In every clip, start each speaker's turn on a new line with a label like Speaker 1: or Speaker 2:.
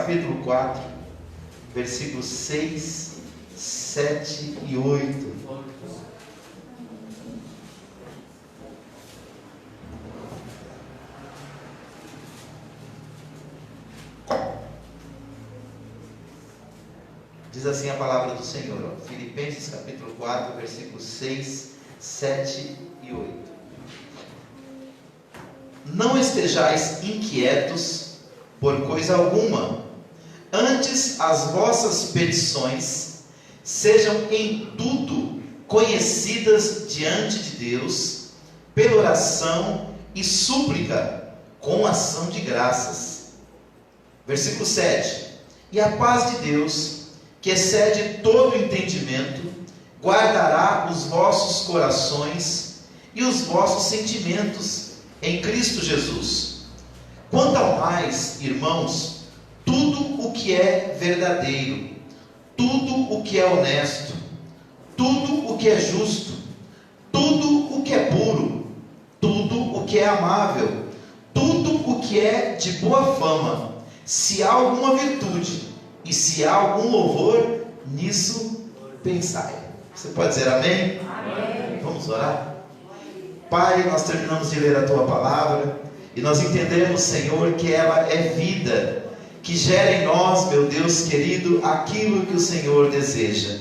Speaker 1: capítulo 4, versículos 6, 7 e 8. Diz assim a palavra do Senhor, Filipenses capítulo 4, versículos 6, 7 e 8. Não estejais inquietos por coisa alguma, antes as vossas petições sejam em tudo conhecidas diante de Deus, pela oração e súplica, com ação de graças. Versículo 7. E a paz de Deus, que excede todo entendimento, guardará os vossos corações e os vossos sentimentos em Cristo Jesus. Quanto ao mais, irmãos, tudo o que é verdadeiro, tudo o que é honesto, tudo o que é justo, tudo o que é puro, tudo o que é amável, tudo o que é de boa fama, se há alguma virtude e se há algum louvor, nisso pensai. Você pode dizer amém? Amém. Vamos orar? Pai, nós terminamos de ler a Tua palavra e nós entendemos, Senhor, que ela é vida, que gera em nós, meu Deus querido, aquilo que o Senhor deseja.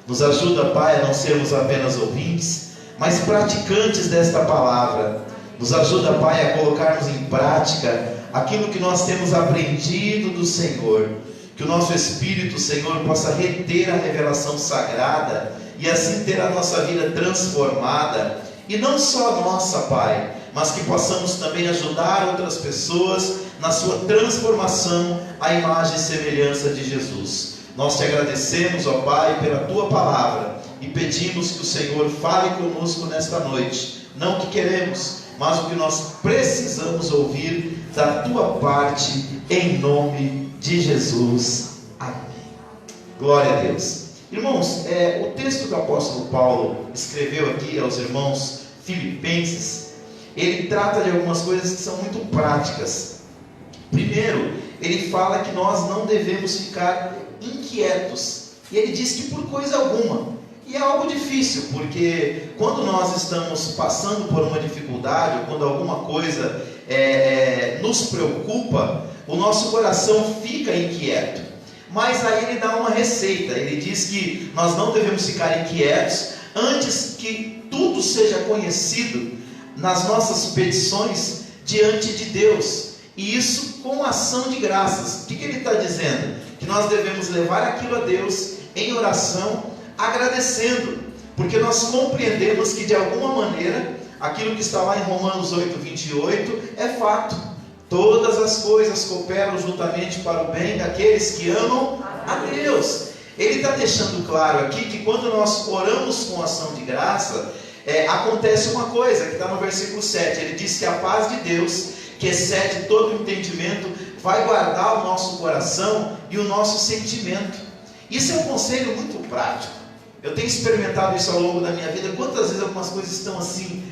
Speaker 1: Nos ajuda, Pai, a não sermos apenas ouvintes, mas praticantes desta palavra. Nos ajuda, Pai, a colocarmos em prática aquilo que nós temos aprendido do Senhor. Que o nosso Espírito, Senhor, possa reter a revelação sagrada e assim ter a nossa vida transformada. E não só a nossa, Pai, mas que possamos também ajudar outras pessoas na sua transformação à imagem e semelhança de Jesus. Nós te agradecemos, ó Pai, pela Tua palavra e pedimos que o Senhor fale conosco nesta noite. Não o que queremos, mas o que nós precisamos ouvir da Tua parte, em nome de Jesus. Amém. Glória a Deus. Irmãos, o texto que o apóstolo Paulo escreveu aqui aos irmãos filipenses, ele trata de algumas coisas que são muito práticas. Primeiro, ele fala que nós não devemos ficar inquietos. E ele diz que por coisa alguma. E é algo difícil, porque quando nós estamos passando por uma dificuldade, ou quando alguma coisa nos preocupa, o nosso coração fica inquieto. Mas aí ele dá uma receita. Ele diz que nós não devemos ficar inquietos antes que tudo seja conhecido nas nossas petições diante de Deus. E isso com ação de graças. O que ele está dizendo? Que nós devemos levar aquilo a Deus em oração, agradecendo. Porque nós compreendemos que de alguma maneira, aquilo que está lá em Romanos 8, 28 é fato. Todas as coisas cooperam juntamente para o bem daqueles que amam a Deus. Ele está deixando claro aqui que quando nós oramos com ação de graça, acontece uma coisa, que está no versículo 7. Ele diz que a paz de Deus, que excede todo o entendimento, vai guardar o nosso coração e o nosso sentimento. Isso é um conselho muito prático. Eu tenho experimentado isso ao longo da minha vida. Quantas vezes algumas coisas estão assim,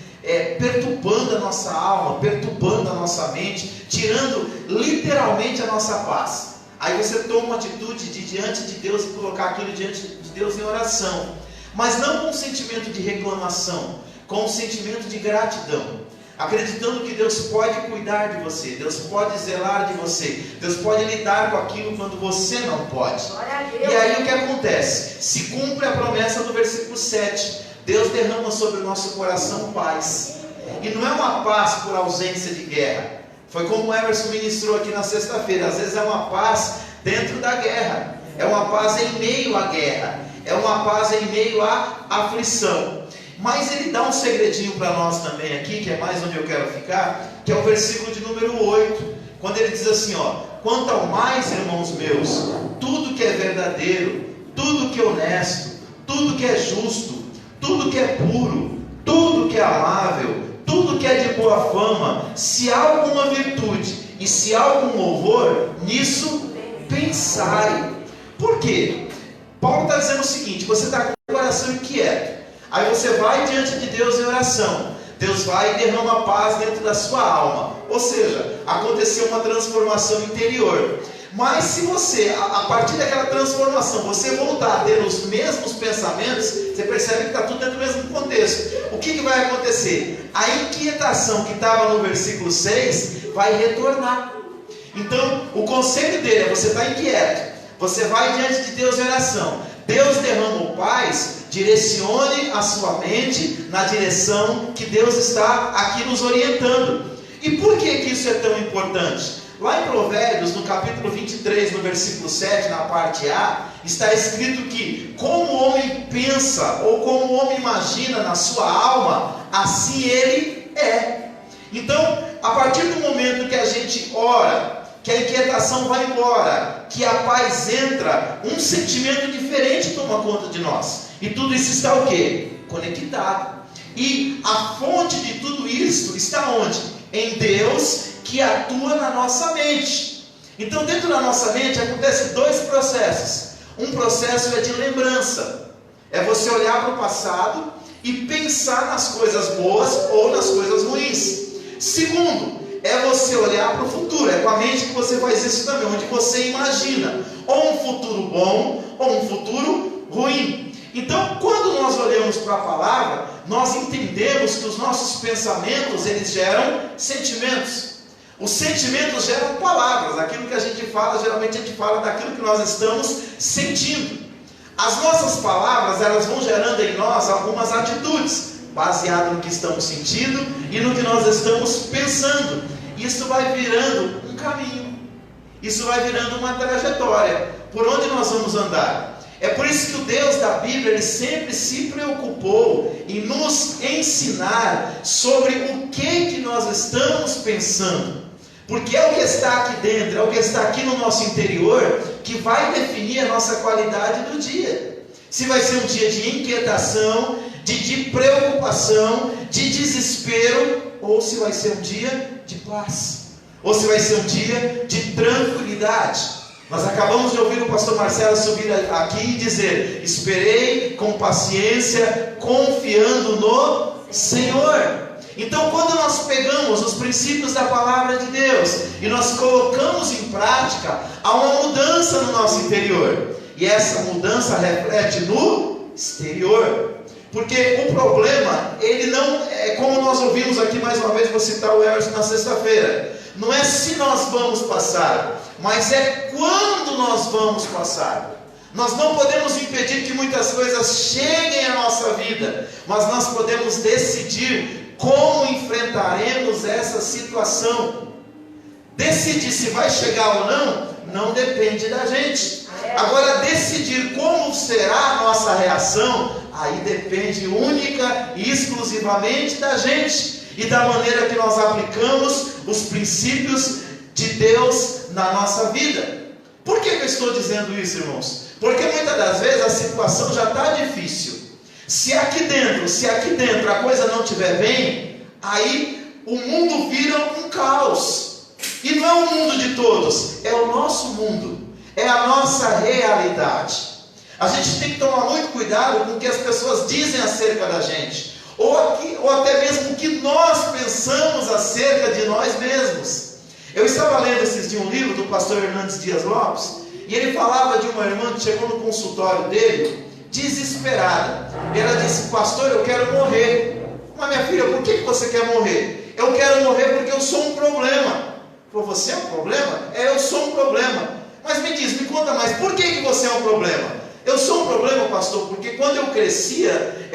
Speaker 1: perturbando a nossa alma, perturbando a nossa mente, tirando literalmente a nossa paz. Aí você toma uma atitude de diante de Deus e colocar aquilo diante de Deus em oração, mas não com um sentimento de reclamação, com um sentimento de gratidão, acreditando que Deus pode cuidar de você, Deus pode zelar de você, Deus pode lidar com aquilo quando você não pode. E aí o que acontece? Se cumpre a promessa do versículo 7. Deus derrama sobre o nosso coração paz. E não é uma paz por ausência de guerra. Foi como o Emerson ministrou aqui na sexta-feira. Às vezes é uma paz dentro da guerra. É uma paz em meio à guerra. É uma paz em meio à aflição. Mas ele dá um segredinho para nós também aqui, que é mais onde eu quero ficar, que é o versículo de número 8. Quando ele diz assim, quanto ao mais, irmãos meus, tudo que é verdadeiro, tudo que é honesto, tudo que é justo, tudo que é puro, tudo que é amável, tudo que é de boa fama, se há alguma virtude e se há algum louvor, nisso pensai. Por quê? Paulo está dizendo o seguinte: você está com o coração inquieto, aí você vai diante de Deus em oração, Deus vai e derrama paz dentro da sua alma, ou seja, aconteceu uma transformação interior. Mas se você, a partir daquela transformação, você voltar a ter os mesmos pensamentos, você percebe que está tudo dentro do mesmo contexto. O que vai acontecer? A inquietação que estava no versículo 6 vai retornar. Então, o conselho dele é: você está inquieto, você vai diante de Deus em oração, Deus derramou paz, direcione a sua mente na direção que Deus está aqui nos orientando. E por que isso é tão importante? Lá em Provérbios, no capítulo 23, no versículo 7, na parte A, está escrito que como o homem pensa, ou como o homem imagina na sua alma, assim ele é. Então, a partir do momento que a gente ora, que a inquietação vai embora, que a paz entra, um sentimento diferente toma conta de nós. E tudo isso está o quê? Conectado. E a fonte de tudo isso está onde? Em Deus, que atua na nossa mente. Então, dentro da nossa mente acontecem dois processos. Um processo é de lembrança, é você olhar para o passado e pensar nas coisas boas ou nas coisas ruins. Segundo, é você olhar para o futuro. É com a mente que você faz isso também, onde você imagina ou um futuro bom ou um futuro ruim. Então, quando nós olhamos para a palavra, nós entendemos que os nossos pensamentos, eles geram sentimentos. Os sentimentos geram palavras. Aquilo que a gente fala, geralmente a gente fala daquilo que nós estamos sentindo. As nossas palavras, elas vão gerando em nós algumas atitudes, baseado no que estamos sentindo e no que nós estamos pensando. Isso vai virando um caminho, isso vai virando uma trajetória, por onde nós vamos andar. É por isso que o Deus da Bíblia, ele sempre se preocupou em nos ensinar sobre o que nós estamos pensando, porque é o que está aqui dentro, é o que está aqui no nosso interior, que vai definir a nossa qualidade do dia. Se vai ser um dia de inquietação, de preocupação, de desespero, ou se vai ser um dia de paz, ou se vai ser um dia de tranquilidade. Nós acabamos de ouvir o pastor Marcelo subir aqui e dizer: esperei com paciência, confiando no Senhor. Então, quando nós pegamos os princípios da palavra de Deus e nós colocamos em prática, há uma mudança no nosso interior, e essa mudança reflete no exterior. Porque o problema, ele não é, como nós ouvimos aqui mais uma vez, vou citar o Emerson na sexta-feira, não é se nós vamos passar, mas é quando nós vamos passar. Nós não podemos impedir que muitas coisas cheguem à nossa vida, mas nós podemos decidir como enfrentaremos essa situação. Decidir se vai chegar ou não, não depende da gente. Agora, decidir como será a nossa reação, aí depende única e exclusivamente da gente e da maneira que nós aplicamos os princípios de Deus na nossa vida. Por que eu estou dizendo isso, irmãos? Porque muitas das vezes a situação já está difícil. Se aqui dentro a coisa não estiver bem, aí o mundo vira um caos. E não é o mundo de todos, é o nosso mundo, é a nossa realidade. A gente tem que tomar muito cuidado com o que as pessoas dizem acerca da gente, ou até mesmo o que nós pensamos acerca de nós mesmos. Eu estava lendo esses dias um livro do pastor Hernandes Dias Lopes, e ele falava de uma irmã que chegou no consultório dele, desesperada. E ela disse: pastor, eu quero morrer. Mas minha filha, por que você quer morrer? Eu quero morrer porque eu sou um problema. Falou: você é um problema? Eu sou um problema. Mas me diz, me conta mais, por que você é um problema? Eu sou um problema, pastor, porque quando eu crescia,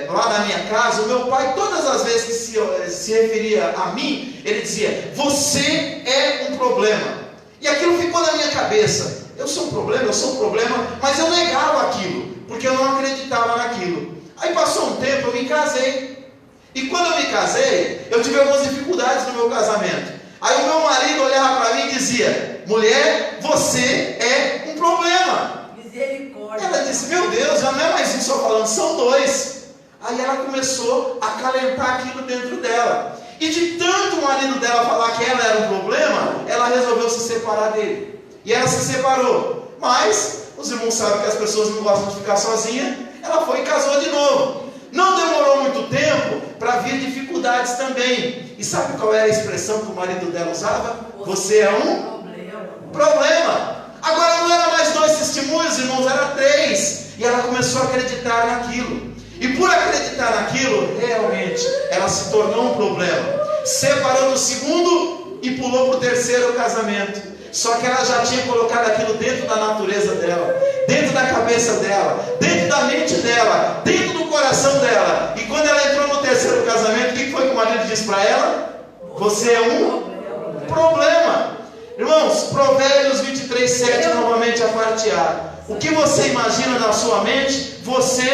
Speaker 1: lá na minha casa, o meu pai, todas as vezes que se referia a mim, ele dizia: você é um problema. E aquilo ficou na minha cabeça. Eu sou um problema, mas eu negava aquilo, porque eu não acreditava naquilo. Aí passou um tempo, eu me casei. E quando eu me casei, eu tive algumas dificuldades no meu casamento. Aí o meu marido olhava para mim e dizia: mulher, você é um problema. Misericórdia. Ela disse: meu Deus, já não é mais um só falando, são dois. Aí ela começou a acalentar aquilo dentro dela. E de tanto o marido dela falar que ela era um problema, ela resolveu se separar dele. E ela se separou. Mas os irmãos sabem que as pessoas não gostam de ficar sozinhas. Ela foi e casou de novo. Não demorou muito tempo para vir dificuldades também. E sabe qual era a expressão que o marido dela usava? Você é um problema. problema. Agora não era mais 2 testemunhos, irmãos, era 3. E ela começou a acreditar naquilo. E por acreditar naquilo, realmente, ela se tornou um problema. Separou do segundo e pulou para o terceiro casamento. Só que ela já tinha colocado aquilo dentro da natureza dela, dentro da cabeça dela, dentro da mente dela, dentro do coração dela. E quando ela entrou no terceiro casamento, o que foi que o marido disse para ela? Você é um problema. Irmãos, Provérbios 23:7, novamente a parte A. O que você imagina na sua mente, você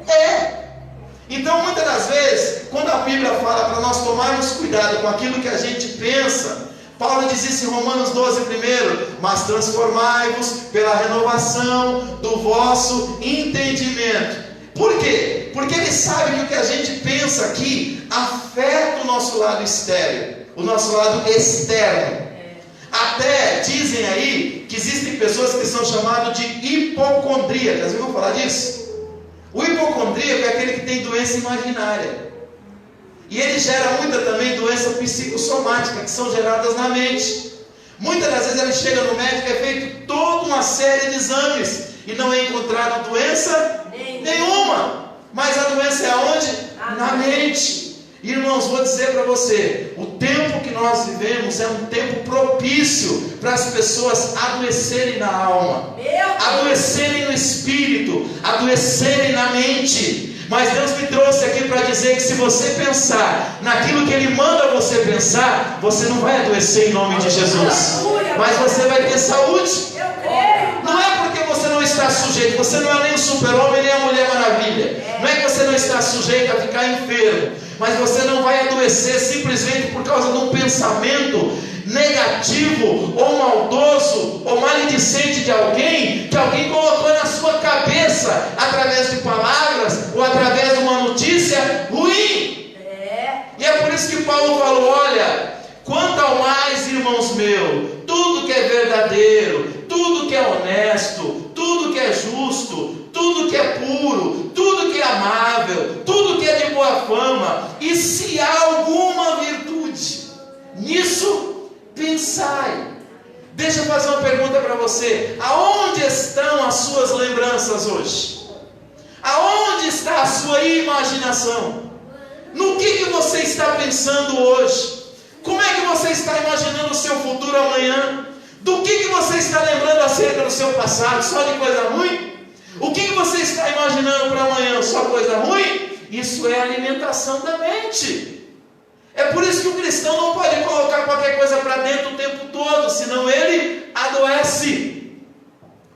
Speaker 1: é. Então, muitas das vezes, quando a Bíblia fala para nós tomarmos cuidado com aquilo que a gente pensa, Paulo diz isso em Romanos 12 primeiro: mas transformai-vos pela renovação do vosso entendimento. Por quê? Porque ele sabe que o que a gente pensa aqui afeta o nosso lado externo, o nosso lado externo. Até dizem aí que existem pessoas que são chamadas de hipocondríacas. Já ouviu falar disso? O hipocondríaco é aquele que tem doença imaginária. E ele gera muita também doença psicossomática, que são geradas na mente. Muitas das vezes ele chega no médico, é feito toda uma série de exames e não é encontrado doença nenhuma. Mas a doença é aonde? Na mente. Irmãos, vou dizer para você, o tempo que nós vivemos é um tempo propício para as pessoas adoecerem na alma, adoecerem no espírito, adoecerem na mente. Mas Deus me trouxe aqui para dizer que se você pensar naquilo que Ele manda você pensar, você não vai adoecer em nome de Jesus, mas você vai ter saúde. Não é porque você não está sujeito, você não é nem o super-homem nem a Mulher Maravilha. Não é que você não está sujeito a ficar enfermo, mas você não vai adoecer simplesmente por causa de um pensamento negativo, ou maldoso, ou maledicente de alguém, que alguém colocou na sua cabeça, através de palavras, ou através de uma notícia ruim. E é por isso que Paulo falou: olha, quanto ao mais, irmãos meus, tudo que é verdadeiro, tudo que é honesto, tudo que é justo, tudo que é puro, tudo que é amável, tudo que é de boa fama, e se há alguma virtude, nisso pensai. Deixa eu fazer uma pergunta para você: aonde estão as suas lembranças hoje? Aonde está a sua imaginação? No que você está pensando hoje? Como é que você está imaginando o seu futuro amanhã? Do que você está lembrando acerca do seu passado? Só de coisa ruim? O que você está imaginando para amanhã? Só coisa ruim? Isso é alimentação da mente. É por isso que o cristão não pode colocar qualquer coisa para dentro o tempo todo, senão ele adoece.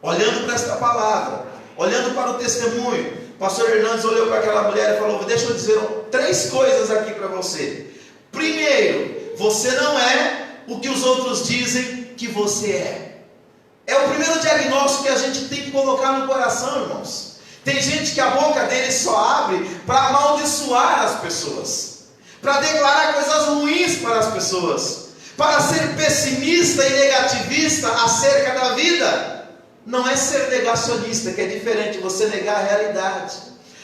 Speaker 1: Olhando para esta palavra, olhando para o testemunho, o pastor Hernandes olhou para aquela mulher e falou: deixa eu dizer 3 coisas aqui para você. Primeiro, você não é o que os outros dizem que você é. É o primeiro diagnóstico que a gente tem que colocar no coração, irmãos. Tem gente que a boca dele só abre para amaldiçoar as pessoas, para declarar coisas ruins para as pessoas, para ser pessimista e negativista acerca da vida. Não é ser negacionista, que é diferente, você negar a realidade.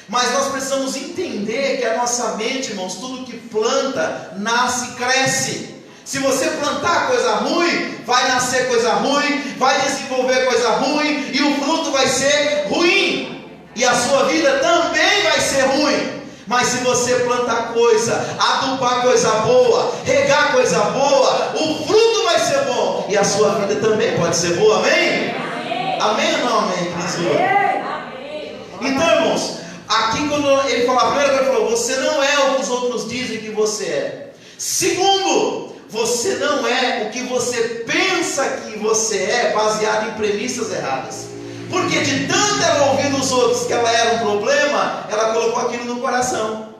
Speaker 1: Mas nós precisamos entender que a nossa mente, irmãos, tudo que planta, nasce e cresce. Se você plantar coisa ruim, vai nascer coisa ruim, vai desenvolver coisa ruim, e o fruto vai ser ruim, e a sua vida também vai ser ruim. Mas se você plantar coisa, adubar coisa boa, regar coisa boa, o fruto vai ser bom, e a sua vida também pode ser boa, amém? Amém ou não amém, Cristo? Então, irmãos, aqui quando ele fala, a primeira coisa ele falou: você não é o que os outros dizem que você é. Segundo, você não é o que você pensa que você é, baseado em premissas erradas. Porque de tanto ela ouvir dos outros que ela era um problema, ela colocou aquilo no coração.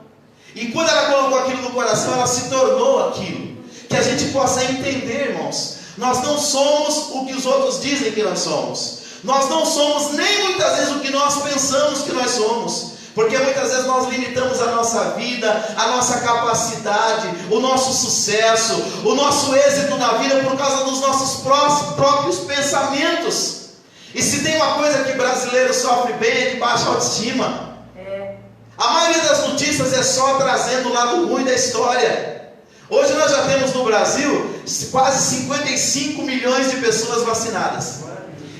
Speaker 1: E quando ela colocou aquilo no coração, ela se tornou aquilo. Que a gente possa entender, irmãos, nós não somos o que os outros dizem que nós somos. Nós não somos nem muitas vezes o que nós pensamos que nós somos. Porque muitas vezes nós limitamos a nossa vida, a nossa capacidade, o nosso sucesso, o nosso êxito na vida por causa dos nossos próprios pensamentos. E se tem uma coisa que brasileiro sofre bem, é de baixa autoestima. A maioria das notícias é só trazendo o lado ruim da história. Hoje nós já temos no Brasil quase 55 milhões de pessoas vacinadas.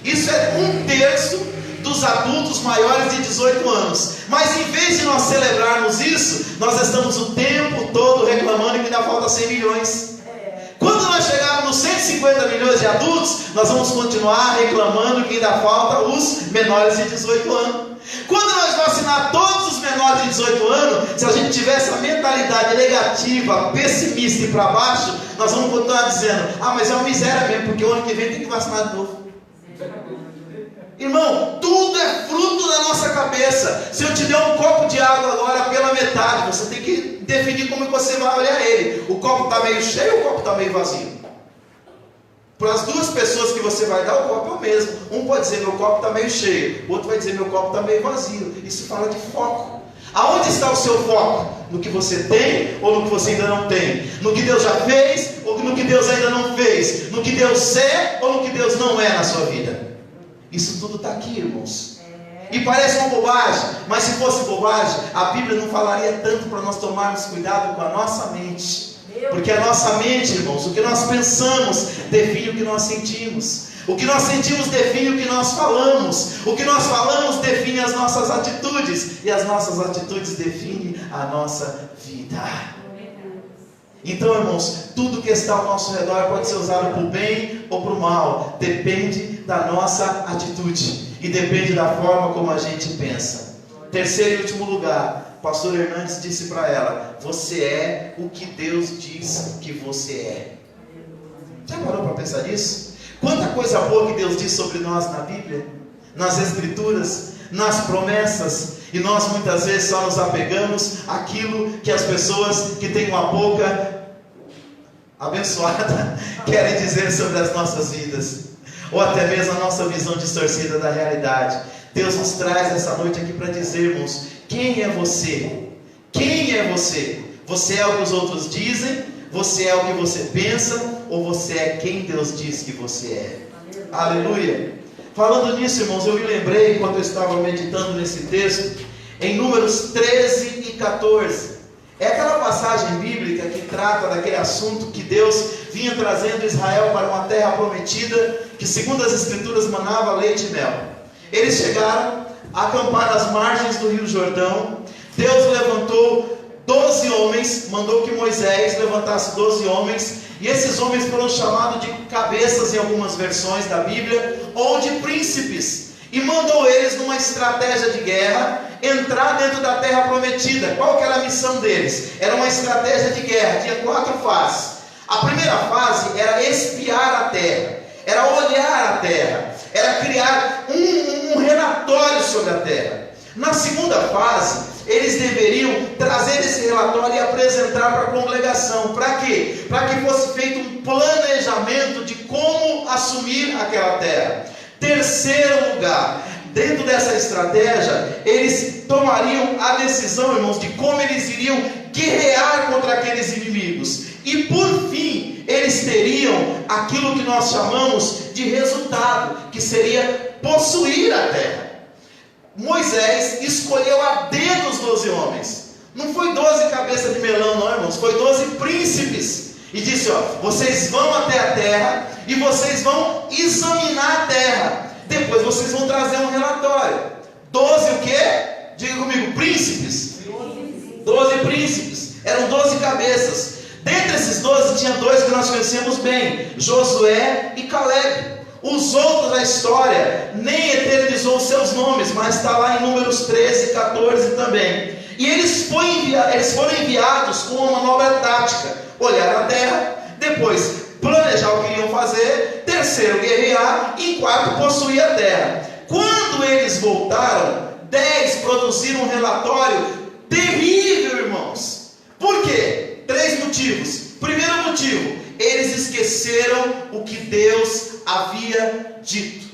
Speaker 1: Isso é 1/3 dos adultos maiores de 18 anos. Mas em vez de nós celebrarmos isso, nós estamos o tempo todo reclamando que ainda falta 100 milhões. Quando nós chegarmos nos 150 milhões de adultos, nós vamos continuar reclamando que ainda falta os menores de 18 anos. Quando nós vacinar todos os menores de 18 anos, se a gente tiver essa mentalidade negativa, pessimista e para baixo, nós vamos continuar dizendo: ah, mas é uma miséria mesmo, porque o ano que vem tem que vacinar de novo. Irmão, tudo é fruto da nossa cabeça. Se eu te der um copo de água agora pela metade, você tem que definir como você vai olhar ele. O copo está meio cheio ou o copo está meio vazio? Para as duas pessoas que você vai dar, o copo é o mesmo. Um pode dizer: meu copo está meio cheio. O outro vai dizer: meu copo está meio vazio. Isso fala de foco. Aonde está o seu foco? No que você tem ou no que você ainda não tem? No que Deus já fez ou no que Deus ainda não fez? No que Deus é ou no que Deus não é na sua vida? Isso tudo está aqui, irmãos. E parece uma bobagem, mas se fosse bobagem, a Bíblia não falaria tanto para nós tomarmos cuidado com a nossa mente. Porque a nossa mente, irmãos, o que nós pensamos define o que nós sentimos. O que nós sentimos define o que nós falamos. O que nós falamos define as nossas atitudes. E as nossas atitudes definem a nossa vida. Então, irmãos, tudo que está ao nosso redor pode ser usado para o bem ou para o mal. Depende da nossa atitude. E depende da forma como a gente pensa. Terceiro e último lugar, o pastor Hernandes disse para ela: você é o que Deus diz que você é. Já parou para pensar nisso? Quanta coisa boa que Deus diz sobre nós na Bíblia, nas Escrituras, nas promessas, e nós muitas vezes só nos apegamos àquilo que as pessoas que têm uma boca abençoada querem dizer sobre as nossas vidas, ou até mesmo a nossa visão distorcida da realidade. Deus nos traz essa noite aqui para dizermos: quem é você? Quem é você? Você é o que os outros dizem? Você é o que você pensa? Ou você é quem Deus diz que você é? Aleluia! Falando nisso, irmãos, eu me lembrei, enquanto eu estava meditando nesse texto, em Números 13 e 14. É aquela passagem bíblica que trata daquele assunto que Deus vinha trazendo Israel para uma terra prometida, que segundo as Escrituras manava leite e mel. Eles chegaram a acampar nas margens do Rio Jordão. Deus levantou 12 homens, mandou que Moisés levantasse 12 homens, e esses homens foram chamados de cabeças em algumas versões da Bíblia, ou de príncipes, e mandou eles numa estratégia de guerra, entrar dentro da terra prometida. Qual que era a missão deles? Era uma estratégia de guerra, tinha 4 fases. A primeira fase era espiar a terra, era olhar a terra, era criar um relatório sobre a terra. Na segunda fase, eles deveriam trazer esse relatório e apresentar para a congregação. Para quê? Para que fosse feito um planejamento de como assumir aquela terra. Terceiro lugar, dentro dessa estratégia, eles tomariam a decisão, irmãos, de como eles iriam guerrear contra aqueles inimigos. E por fim, eles teriam aquilo que nós chamamos de resultado, que seria possuir a terra. Moisés escolheu a dedo os 12 homens. Não foi 12 cabeças de melão não, irmãos. Foi 12 príncipes. E disse: ó, vocês vão até a terra e vocês vão examinar a terra. Depois vocês vão trazer um relatório. 12 o quê? Diga comigo: príncipes. 12 príncipes. Eram 12 cabeças. Dentre esses 12 tinha 2 que nós conhecemos bem: Josué e Caleb. Os outros da história nem eternizou os seus nomes, mas está lá em Números 13 e 14 também. E eles foram enviados com uma manobra tática: olhar a terra, depois planejar o que iriam fazer, terceiro guerrear, e quarto possuir a terra. Quando eles voltaram, 10 produziram um relatório terrível, irmãos. Por quê? 3 motivos. Primeiro motivo: eles esqueceram o que Deus havia dito.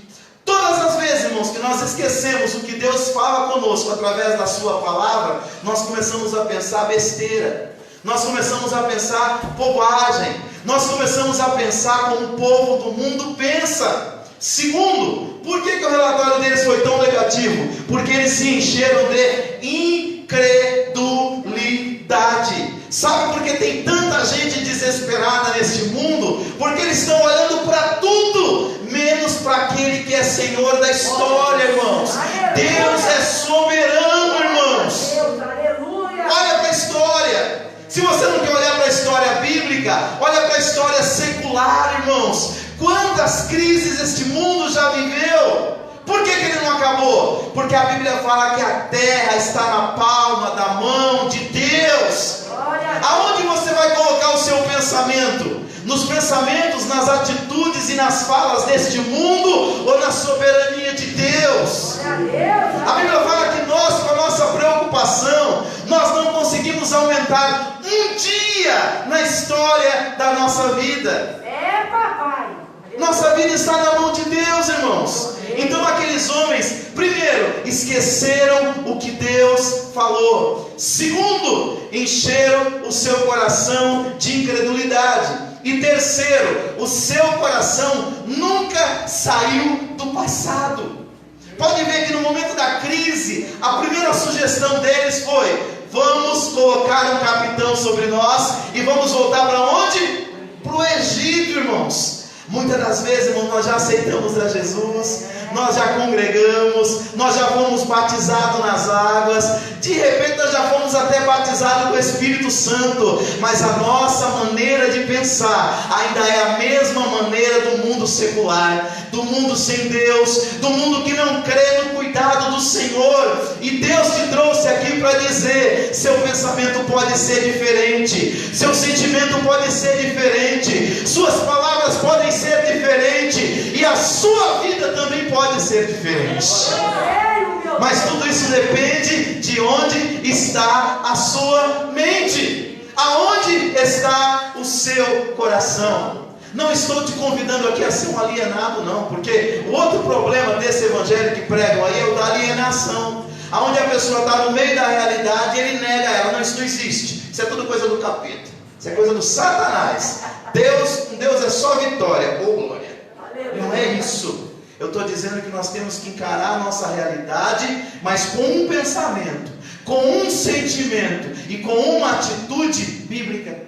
Speaker 1: Todas as vezes, irmãos, que nós esquecemos o que Deus fala conosco através da sua palavra, nós começamos a pensar besteira, nós começamos a pensar bobagem, nós começamos a pensar como o povo do mundo pensa. Segundo, por que o relatório deles foi tão negativo? Porque eles se encheram de incredulidade. Sabe por que tem tanta gente desesperada neste mundo? Porque eles estão olhando para tudo, menos para aquele que é Senhor da história, irmãos. Deus é soberano, irmãos. Olha para a história. Se você não quer olhar para a história bíblica, olha para a história secular, irmãos. Quantas crises este mundo já viveu? Por que ele não acabou? Porque a Bíblia fala que a terra está na palma da mão de Deus. Aonde você vai colocar o seu pensamento? Nos pensamentos, nas atitudes e nas falas deste mundo, ou na soberania de Deus? A Bíblia fala que nós, com a nossa preocupação, nós não conseguimos aumentar um dia na história da nossa vida. Nossa vida está na mão de Deus, irmãos. Então aqueles homens, primeiro, esqueceram o que Deus falou. Segundo, encheram o seu coração de incredulidade. E terceiro, o seu coração nunca saiu do passado. Pode ver que no momento da crise, a primeira sugestão deles foi: vamos colocar um capitão sobre nós e vamos voltar para onde? Para o Egito, irmãos. Muitas das vezes, irmãos, nós já aceitamos a Jesus, nós já congregamos, nós já fomos batizados nas águas, de repente nós já fomos até batizados com o Espírito Santo, mas a nossa maneira de pensar ainda é a mesma maneira do mundo secular, do mundo sem Deus, do mundo que não crê no cuidado do Senhor. E Deus te trouxe aqui para dizer: seu pensamento pode ser diferente, seu sentimento pode ser diferente, suas palavras podem ser diferentes, e a sua vida também pode ser diferente. Mas tudo isso depende de onde está a sua mente, aonde está o seu coração. Não estou te convidando aqui a ser um alienado, não, porque o outro problema desse evangelho que pregam aí é o da alienação, aonde a pessoa está no meio da realidade e ele nega ela. Não, isso não existe, isso é tudo coisa do capeta, isso é coisa do Satanás. Deus é só vitória ou glória. Não é isso. Eu estou dizendo que nós temos que encarar a nossa realidade, mas com um pensamento, com um sentimento e com uma atitude bíblica,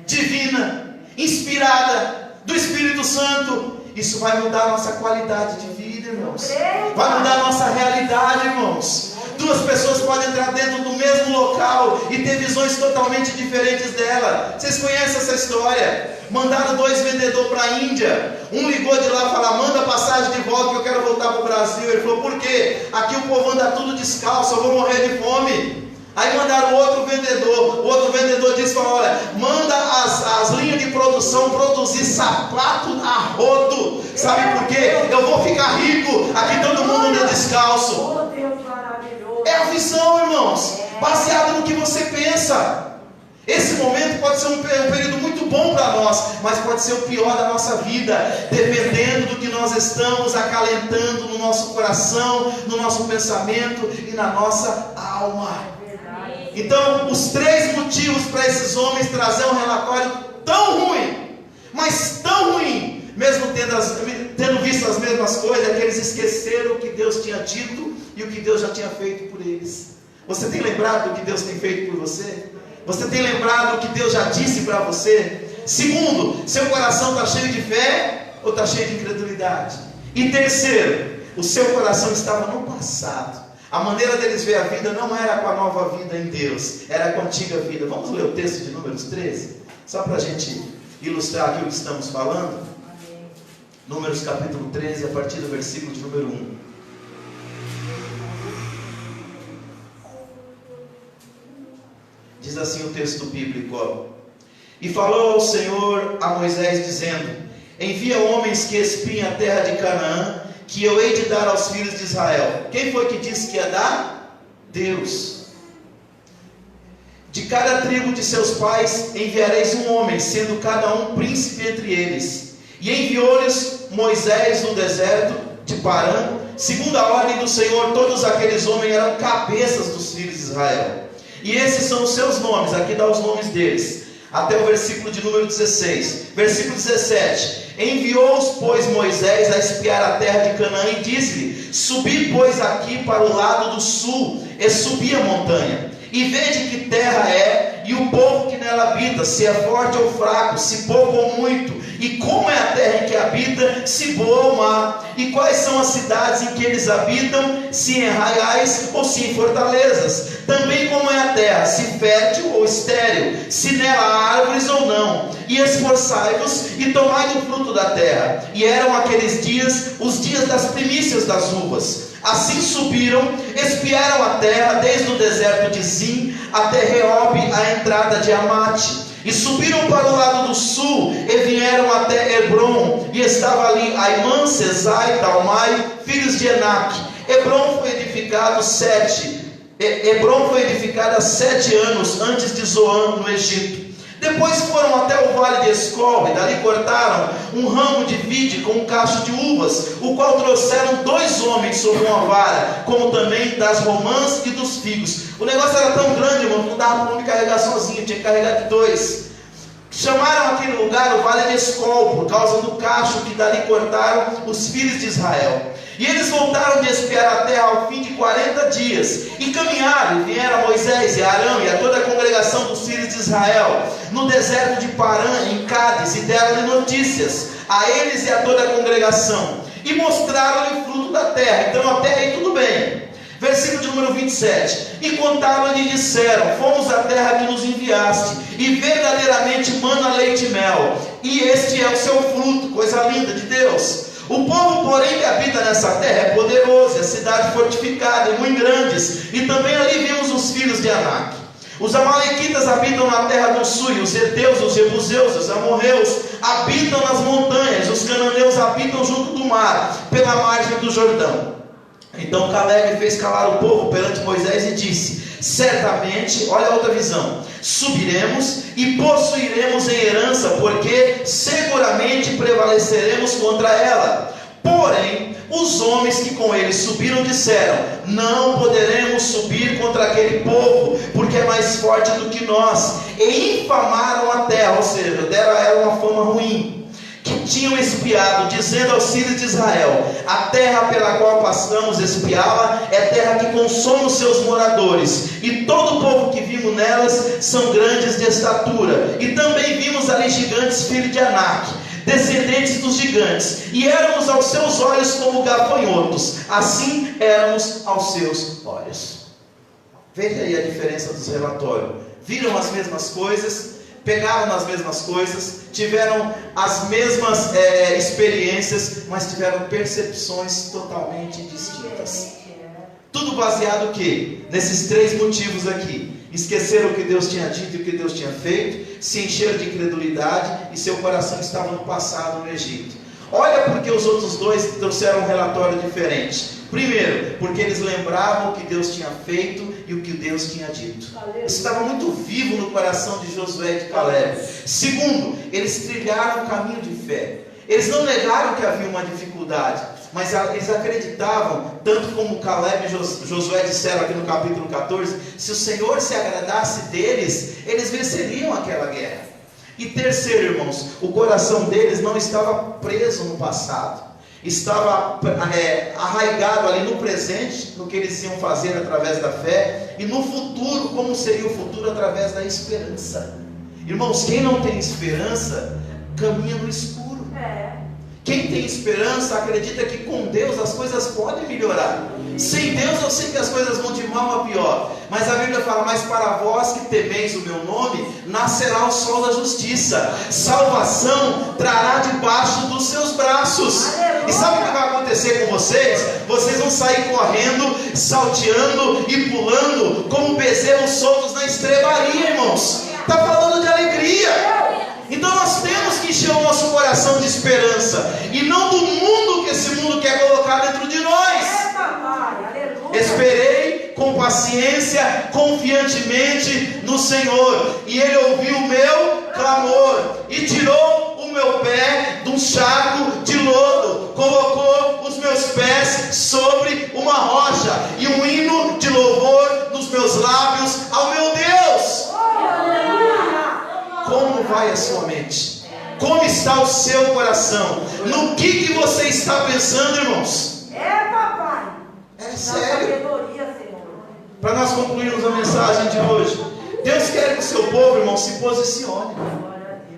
Speaker 1: divina, inspirada do Espírito Santo. Isso vai mudar a nossa qualidade de vida, irmãos. Vai mudar a nossa realidade, irmãos. Duas pessoas podem entrar dentro do mesmo local e ter visões totalmente diferentes dela. Vocês conhecem essa história? Mandaram 2 vendedores para a Índia. Um ligou de lá e falou: manda passagem de volta que eu quero voltar para o Brasil. Ele falou: por quê? Aqui o povo anda tudo descalço, eu vou morrer de fome. Aí mandaram outro vendedor. O outro vendedor disse: olha, manda as linhas de produção produzir sapato a rodo. Sabe por quê? Eu vou ficar rico, aqui todo mundo anda descalço. É a visão, irmãos, baseado no que você pensa. Esse momento pode ser um período muito bom para nós, mas pode ser o pior da nossa vida, dependendo do que nós estamos acalentando no nosso coração, no nosso pensamento e na nossa alma. Então, os 3 motivos para esses homens trazer um relatório tão ruim, mas tão ruim, mesmo tendo visto as mesmas coisas, é que eles esqueceram o que Deus tinha dito e o que Deus já tinha feito por eles. Você tem lembrado do que Deus tem feito por você? Você tem lembrado o que Deus já disse para você? Segundo, seu coração está cheio de fé ou está cheio de incredulidade? E terceiro, o seu coração estava no passado. A maneira deles ver a vida não era com a nova vida em Deus, era com a antiga vida. Vamos ler o texto de Números 13? Só para a gente ilustrar aqui o que estamos falando. Números capítulo 13, a partir do versículo de número 1. Diz assim o texto bíblico: ó. E falou ao Senhor a Moisés dizendo: envia homens que espiem a terra de Canaã, que eu hei de dar aos filhos de Israel. Quem foi que disse que ia dar? Deus. De cada tribo de seus pais enviareis um homem, sendo cada um príncipe entre eles. E enviou-lhes Moisés no deserto de Parã, segundo a ordem do Senhor. Todos aqueles homens eram cabeças dos filhos de Israel. E esses são os seus nomes, aqui dá os nomes deles, até o versículo de número 16. Versículo 17: enviou-os, pois, Moisés a espiar a terra de Canaã e disse-lhe: subi, pois, aqui para o lado do sul, e subi a montanha, e vede que terra é, e e o povo que nela habita, se é forte ou fraco, se pouco ou muito, e como é a terra em que habita, se boa ou má, e quais são as cidades em que eles habitam, se em arraiais ou se em fortalezas, também como é a terra, se fértil ou estéril, se nela há árvores ou não, e esforçai-vos e tomai do fruto da terra. E eram aqueles dias, os dias das primícias das uvas. Assim subiram, espiaram a terra, desde o deserto de Zim até Reob, a entrada de Amate, e subiram para o lado do sul, e vieram até Hebron, e estava ali Aimã, Sesai, Talmai, filhos de Enaque. Hebron foi edificada há 7 anos antes de Zoan, no Egito. Depois foram até o vale de Escol, e dali cortaram um ramo de vide com um cacho de uvas, o qual trouxeram 2 homens sobre uma vara, como também das romãs e dos figos. O negócio era tão grande, irmão, que não dava para um carregar sozinho, tinha que carregar de 2. Chamaram aquele lugar o vale de Escol, por causa do cacho que dali cortaram os filhos de Israel. E eles voltaram de espiar a terra ao fim de 40 dias, e caminharam, e vieram a Moisés e a Arão, e a toda a congregação dos filhos de Israel, no deserto de Parã, em Cádiz, e deram-lhe notícias, a eles e a toda a congregação, e mostraram-lhe o fruto da terra. Então até aí tudo bem. Versículo de número 27, e contaram-lhe e disseram, fomos à terra que nos enviaste, e verdadeiramente mana leite e mel, e este é o seu fruto, coisa linda de Deus. O povo, porém, que habita nessa terra é poderoso, é cidade fortificada e muito grandes, e também ali vimos os filhos de Anak. Os amalequitas habitam na terra do sul, e os heteus, os jebuseus, os amorreus habitam nas montanhas, os cananeus habitam junto do mar, pela margem do Jordão. Então Caleb fez calar o povo perante Moisés e disse, certamente, olha a outra visão, subiremos e possuiremos em herança, porque seguramente prevaleceremos contra ela. Porém, os homens que com ele subiram disseram, não poderemos subir contra aquele povo, porque é mais forte do que nós, e infamaram a terra, ou seja, deram a ela uma fama ruim, que tinham espiado, dizendo aos filhos de Israel, a terra pela qual passamos espiá-la é terra que consome os seus moradores, e todo o povo que vimos nelas são grandes de estatura, e também vimos ali gigantes, filhos de Anak, descendentes dos gigantes, e éramos aos seus olhos como gafanhotos, assim éramos aos seus olhos. Veja aí a diferença dos relatórios. Viram as mesmas coisas, pegaram nas mesmas coisas, tiveram as mesmas experiências, mas tiveram percepções totalmente distintas. Tudo baseado o quê? Nesses 3 motivos aqui. Esqueceram o que Deus tinha dito e o que Deus tinha feito, se encheram de incredulidade e seu coração estava no passado no Egito. Olha porque os outros 2 trouxeram um relatório diferente. Primeiro, porque eles lembravam o que Deus tinha feito e o que Deus tinha dito. Isso estava muito vivo no coração de Josué e de Caleb. Segundo, eles trilharam um caminho de fé. Eles não negaram que havia uma dificuldade, mas eles acreditavam, tanto como Caleb e Josué disseram aqui no capítulo 14, se o Senhor se agradasse deles, eles venceriam aquela guerra. E terceiro, irmãos, o coração deles não estava preso no passado, estava arraigado ali no presente, no que eles iam fazer através da fé, e no futuro, como seria o futuro através da esperança. Irmãos, quem não tem esperança, caminha no escuro. Quem tem esperança, acredita que com Deus as coisas podem melhorar. Sem Deus eu sei que as coisas vão de mal a pior, mas a Bíblia fala, mas para vós que temeis o meu nome, nascerá o sol da justiça, salvação trará debaixo dos seus braços. E sabe o que vai acontecer com vocês? Vocês vão sair correndo, salteando e pulando como bezerros soltos na estrebaria, irmãos. Está falando de alegria. Então nós temos que encher o nosso coração de esperança, e não do mundo que esse mundo quer colocar dentro de nós. Esperei com paciência, confiantemente no Senhor, e Ele ouviu o meu clamor, e tirou o meu pé de um charco de lodo, colocou os meus pés sobre uma rocha, e um hino de louvor nos meus lábios ao meu Deus. Como vai a sua mente? Como está o seu coração? No que você está pensando, irmãos?
Speaker 2: Papai.
Speaker 1: É sério. Para nós concluirmos a mensagem de hoje, Deus quer que o seu povo, irmão, se posicione.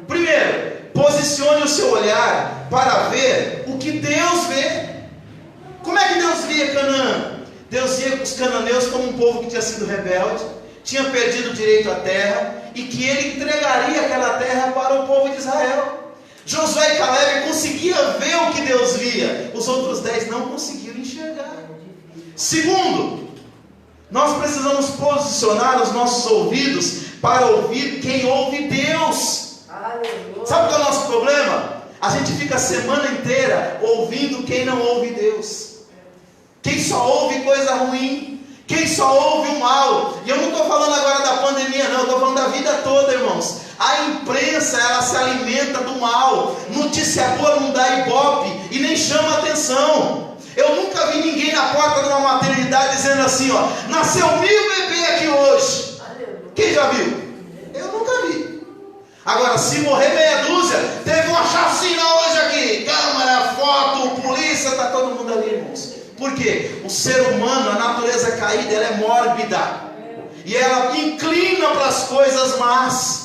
Speaker 1: Primeiro, posicione o seu olhar para ver o que Deus vê. Como é que Deus via Canaã? Deus via os cananeus como um povo que tinha sido rebelde, tinha perdido o direito à terra, e que ele entregaria aquela terra para o povo de Israel. Josué e Caleb conseguiam ver o que Deus via, os outros 10 não conseguiram enxergar. Segundo, nós precisamos posicionar os nossos ouvidos para ouvir quem ouve Deus. Sabe qual é o nosso problema? A gente fica a semana inteira ouvindo quem não ouve Deus, quem só ouve coisa ruim, quem só ouve o mal. E eu não estou falando agora da pandemia não, eu estou falando da vida toda, irmãos. A imprensa, ela se alimenta do mal. Notícia boa não dá ibope e nem chama atenção. Eu nunca vi ninguém na porta de uma maternidade dizendo assim, ó, nasceu 1000 bebês aqui hoje. Quem já viu? Eu nunca vi. Agora, se morrer meia dúzia, teve uma chacina hoje aqui, câmera, foto, polícia, está todo mundo ali, irmãos. Por quê? O ser humano, a natureza caída, ela é mórbida, e ela inclina para as coisas más.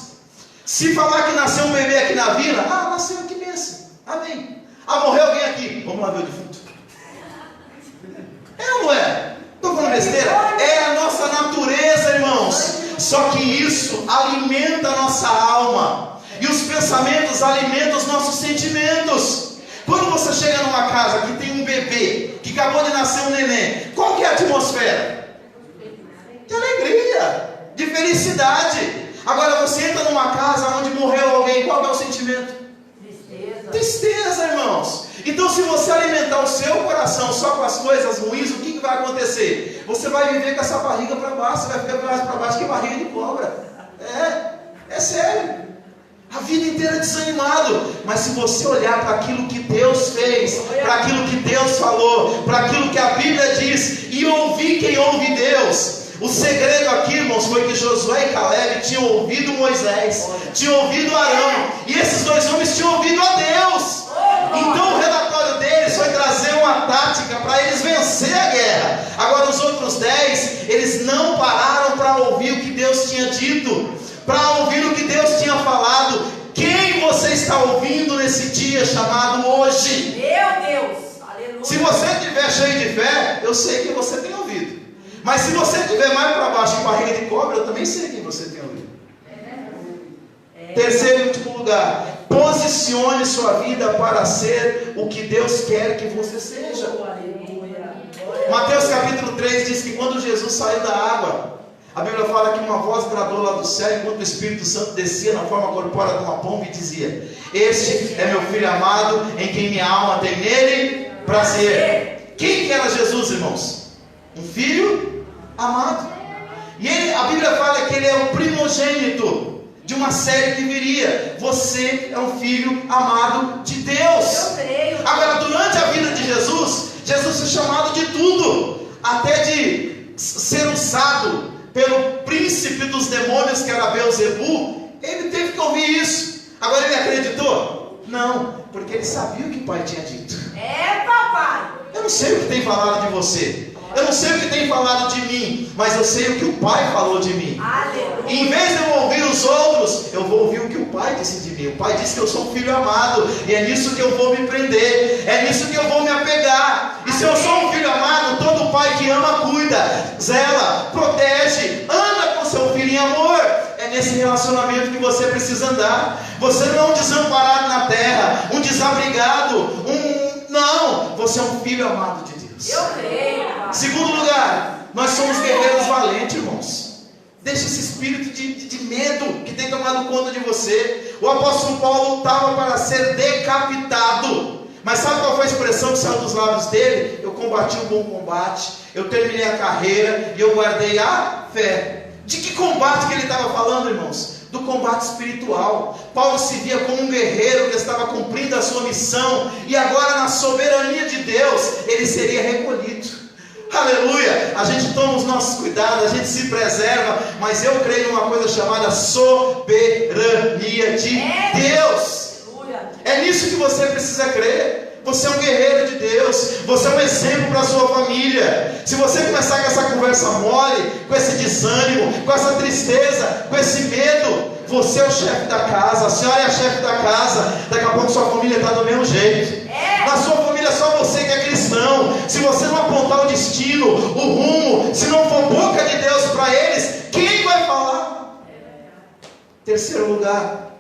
Speaker 1: Se falar que nasceu um bebê aqui na vila, nasceu, que bênção, amém. Morreu alguém aqui, vamos lá ver o defunto. É ou não é? Estou falando besteira? É a nossa natureza, irmãos. Só que isso alimenta a nossa alma, e os pensamentos alimentam os nossos sentimentos. Quando você chega numa casa que tem um bebê, que acabou de nascer um neném, qual que é a atmosfera? De alegria, de felicidade. Agora você entra numa casa onde morreu alguém, qual é o sentimento? Tristeza, irmãos. Então, se você alimentar o seu coração só com as coisas ruins, o que vai acontecer? Você vai viver com essa barriga para baixo, você vai ficar mais para baixo que barriga de cobra. É sério. A vida inteira desanimado. Mas se você olhar para aquilo que Deus fez, para aquilo que Deus falou, para aquilo que a Bíblia diz, e ouvir quem ouve Deus. O segredo aqui, irmãos, foi que Josué e Caleb tinham ouvido Moisés, tinham ouvido Arão, e esses dois homens tinham ouvido a Deus. Então o relatório deles foi trazer uma tática para eles vencer a guerra. Agora os outros 10, eles não pararam para ouvir o que Deus tinha dito, para ouvir o que Deus tinha falado. Quem você está ouvindo nesse dia chamado hoje?
Speaker 2: Meu Deus, aleluia.
Speaker 1: Se você estiver cheio de fé, eu sei que você tem ouvido. Mas se você estiver mais para baixo que barriga de cobra, eu também sei quem você tem ouvido. Terceiro e último lugar, posicione sua vida para ser o que Deus quer que você seja. Mateus capítulo 3 diz que quando Jesus saiu da água, a Bíblia fala que uma voz bradou lá do céu, enquanto o Espírito Santo descia na forma corpórea de uma pomba e dizia: este é meu filho amado, em quem minha alma tem nele prazer. Quem que era Jesus, irmãos? Um filho amado. E a Bíblia fala que ele é o primogênito de uma série que viria. Você é um filho amado de Deus. Agora, durante a vida de Jesus, Jesus foi chamado de tudo, até de ser usado pelo príncipe dos demônios, que era Beelzebu. Ele teve que ouvir isso. Agora ele acreditou? Não, porque ele sabia o que o pai tinha dito.
Speaker 2: Papai.
Speaker 1: Eu não sei o que tem falado de você, eu não sei o que tem falado de mim, mas eu sei o que o pai falou de mim.
Speaker 2: Aleluia.
Speaker 1: E em vez de eu ouvir os outros, eu vou ouvir o que o pai disse de mim. O pai disse que eu sou um filho amado, e é nisso que eu vou me prender, é nisso que eu vou me apegar. E se eu sou um filho amado, todo pai que ama cuida, zela, protege, anda com seu filho em amor. É nesse relacionamento que você precisa andar. Você não é um desamparado na terra, um desabrigado, não, você é um filho amado de Deus.
Speaker 2: Eu creio.
Speaker 1: Segundo lugar, nós somos guerreiros valentes, irmãos. Deixa esse espírito de medo que tem tomado conta de você. O apóstolo Paulo lutava para ser decapitado, mas sabe qual foi a expressão que saiu dos lábios dele? Eu combati o bom combate, eu terminei a carreira e eu guardei a fé. De que combate que ele estava falando, irmãos? Do combate espiritual. Paulo se via como um guerreiro que estava cumprindo a sua missão, e agora, na soberania de Deus, ele seria recolhido. Aleluia! A gente toma os nossos cuidados, a gente se preserva, mas eu creio numa coisa chamada soberania de Deus. É nisso que você precisa crer. Você é um guerreiro de Deus, você é um exemplo para a sua família. Se você começar com essa conversa mole, com esse desânimo, com essa tristeza, com esse medo, você é o chefe da casa, a senhora é a chefe da casa, daqui a pouco sua família está do mesmo jeito. Na sua família é só você que é cristão. Se você não apontar o destino, o rumo, se não for boca de Deus para eles, quem vai falar? Terceiro lugar,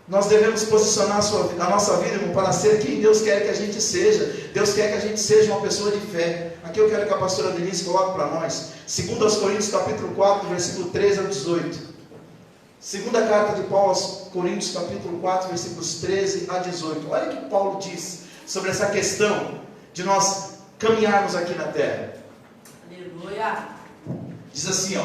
Speaker 1: nós devemos posicionar a nossa vida, irmão, para ser quem Deus quer que a gente seja. Deus quer que a gente seja uma pessoa de fé. Aqui eu quero que a pastora Denise coloque para nós 2 Coríntios capítulo 4, versículo 13 a 18. Segunda carta de Paulo aos Coríntios capítulo 4, versículos 13 a 18. Olha o que Paulo diz sobre essa questão de nós caminharmos aqui na terra.
Speaker 2: Aleluia.
Speaker 1: Diz assim,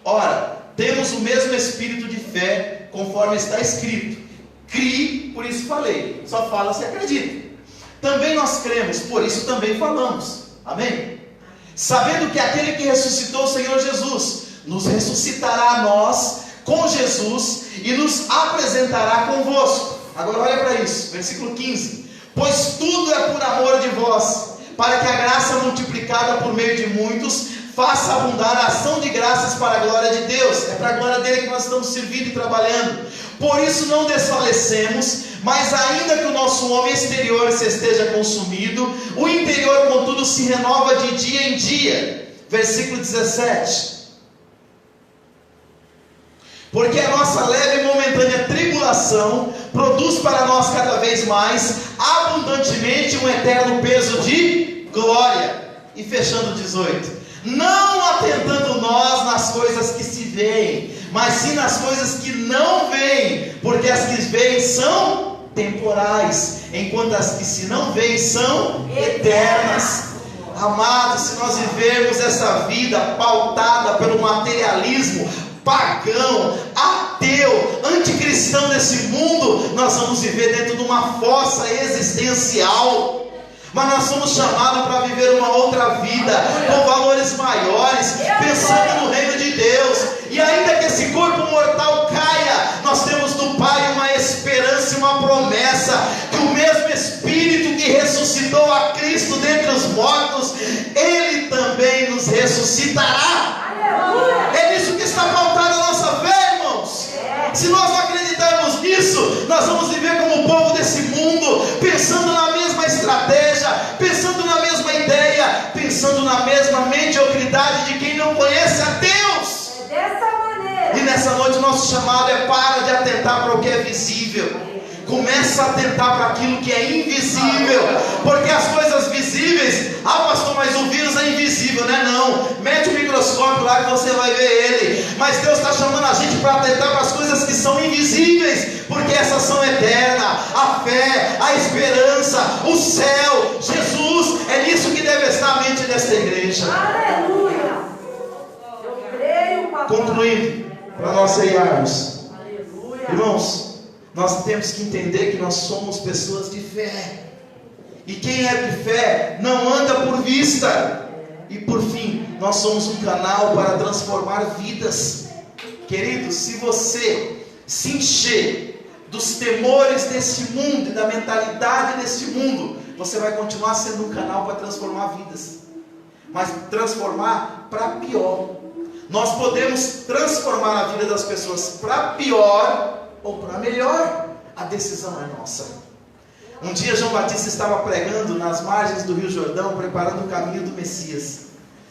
Speaker 1: ora, temos o mesmo espírito de fé, conforme está escrito. Crie, por isso falei. Só fala se acredita. Também nós cremos, por isso também falamos. Amém? Sabendo que aquele que ressuscitou o Senhor Jesus, nos ressuscitará a nós com Jesus e nos apresentará convosco. Agora olha para isso, versículo 15. Pois tudo é por amor de vós, para que a graça multiplicada por meio de muitos faça abundar a ação de graças para a glória de Deus. É para a glória dele que nós estamos servindo e trabalhando. Por isso não desfalecemos, mas ainda que o nosso homem exterior se esteja consumido, o interior contudo se renova de dia em dia. Versículo 17. Porque a nossa leve e momentânea tribulação produz para nós cada vez mais abundantemente um eterno peso de glória. E fechando 18. Não atentando nós nas coisas que se veem, mas sim nas coisas que não veem, porque as que veem são temporais, enquanto as que se não veem são eternas. Amados, se nós vivermos essa vida pautada pelo materialismo pagão, ateu, anticristão desse mundo, nós vamos viver dentro de uma fossa existencial. Mas nós somos chamados para viver uma outra vida, com valores maiores, pensando no reino de Deus. E ainda que esse corpo mortal caia, nós temos do Pai uma esperança e uma promessa, que o mesmo Espírito que ressuscitou a Cristo dentre os mortos, Ele também nos ressuscitará. É nisso que está pautada a nossa fé, irmãos. Se nós não acreditarmos nisso, nós vamos viver como o povo desse mundo, pensando na mesma estratégia, pensando na mesma ideia, pensando na mesma mediocridade de quem não conhece a Deus.
Speaker 2: É dessa maneira.
Speaker 1: E nessa noite o nosso chamado é: para de atentar para o que é visível. Começa a atentar para aquilo que é invisível, porque as coisas visíveis, pastor, mas o vírus é invisível, né? Não, mete o microscópio lá que você vai ver ele. Mas Deus está chamando a gente para atentar para as coisas que são invisíveis, porque essas são eternas. A fé, a esperança, o céu, Jesus, é nisso que deve estar a mente desta igreja.
Speaker 2: Aleluia. Eu creio, papai.
Speaker 1: Concluindo, para nós ceiarmos,
Speaker 2: Aleluia.
Speaker 1: irmãos, nós temos que entender que nós somos pessoas de fé. E quem é de fé não anda por vista. E por fim, nós somos um canal para transformar vidas. Queridos, se você se encher dos temores desse mundo e da mentalidade desse mundo, você vai continuar sendo um canal para transformar vidas. Mas transformar para pior. Nós podemos transformar a vida das pessoas para pior ou para melhor. A decisão é nossa. Um dia João Batista estava pregando nas margens do Rio Jordão, preparando o caminho do Messias.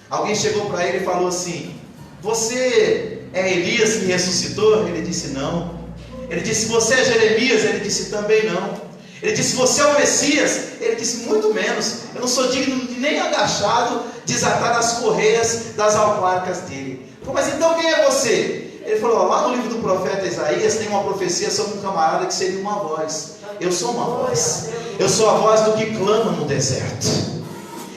Speaker 1: Alguém chegou para ele e falou assim: você é Elias que ressuscitou? Ele disse não. Ele disse: você é Jeremias? Ele disse também não. Ele disse: você é o Messias? Ele disse: muito menos. Eu não sou digno de nem agachado desatar as correias das alparcas dele. Mas então quem é você? Ele falou: lá no livro do profeta Isaías tem uma profecia sobre um camarada que seria uma voz. Eu sou uma voz. Eu sou a voz do que clama no deserto.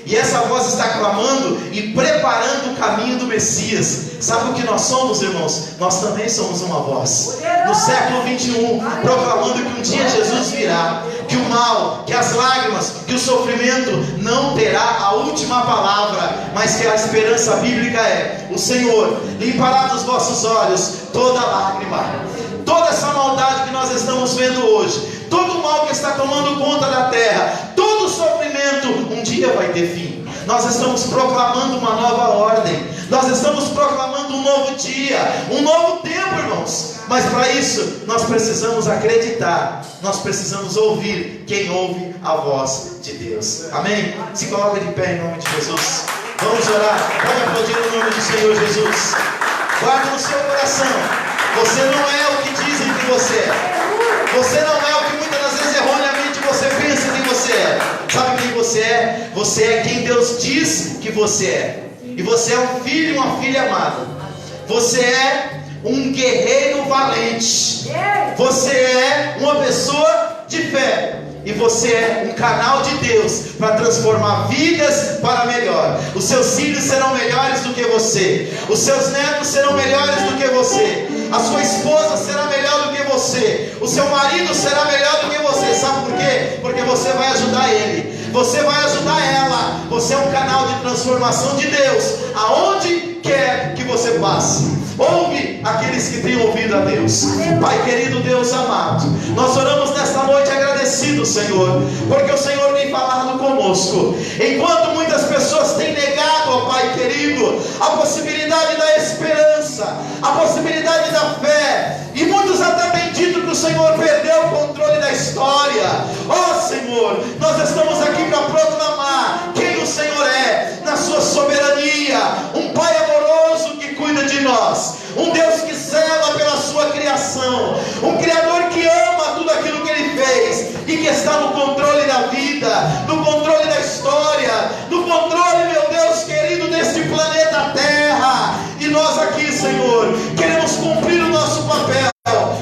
Speaker 1: E essa voz está clamando e preparando o caminho do Messias. Sabe o que nós somos, irmãos? Nós também somos uma voz. No século 21, proclamando que um dia Jesus virá, que o mal, que as lágrimas, que o sofrimento não terá a última palavra, mas que a esperança bíblica é: o Senhor limpará dos vossos olhos toda lágrima. Toda essa maldade que nós estamos vendo hoje, todo o mal que está tomando conta da terra, todo sofrimento, um dia vai ter fim. Nós estamos proclamando uma nova ordem, nós estamos proclamando um novo dia, um novo tempo, irmãos. Mas para isso, nós precisamos acreditar, nós precisamos ouvir quem ouve a voz de Deus. Amém? Se coloca de pé em nome de Jesus. Vamos orar, pode aplaudir o nome do Senhor Jesus. Guarda no seu coração, você não é o que dizem que você é. Você não é o que muitas das vezes erroneamente você pensa que você é. Sabe quem você é? Você é quem Deus diz que você é. E você é um filho e uma filha amada. Você é um guerreiro valente. Você é uma pessoa de fé. E você é um canal de Deus para transformar vidas para melhor. Os seus filhos serão melhores do que você. Os seus netos serão melhores do que você. A sua esposa será melhor do que você. O seu marido será melhor do que você. Sabe por quê? Porque você vai ajudar ele. Você vai ajudar ela. Você é um canal de transformação de Deus aonde quer que você passe. Ouve aqueles que têm ouvido a Deus. Pai querido, Deus amado, nós oramos nesta noite agradecidos, Senhor, porque o Senhor tem falado conosco. Enquanto muitas pessoas têm negado, ó Pai querido, a possibilidade da esperança, a possibilidade da fé, e muitos até têm dito que o Senhor perdeu o controle da história. Ó Senhor, nós estamos aqui para proclamar quem o Senhor é, na sua soberania, um Pai amoroso que cuida de nós, um Deus que zela pela sua criação, um Criador que ama tudo aquilo que Ele fez e que está no controle da vida, no controle da história, no controle, meu Deus querido, deste planeta Terra. E nós aqui, Senhor, queremos cumprir o nosso papel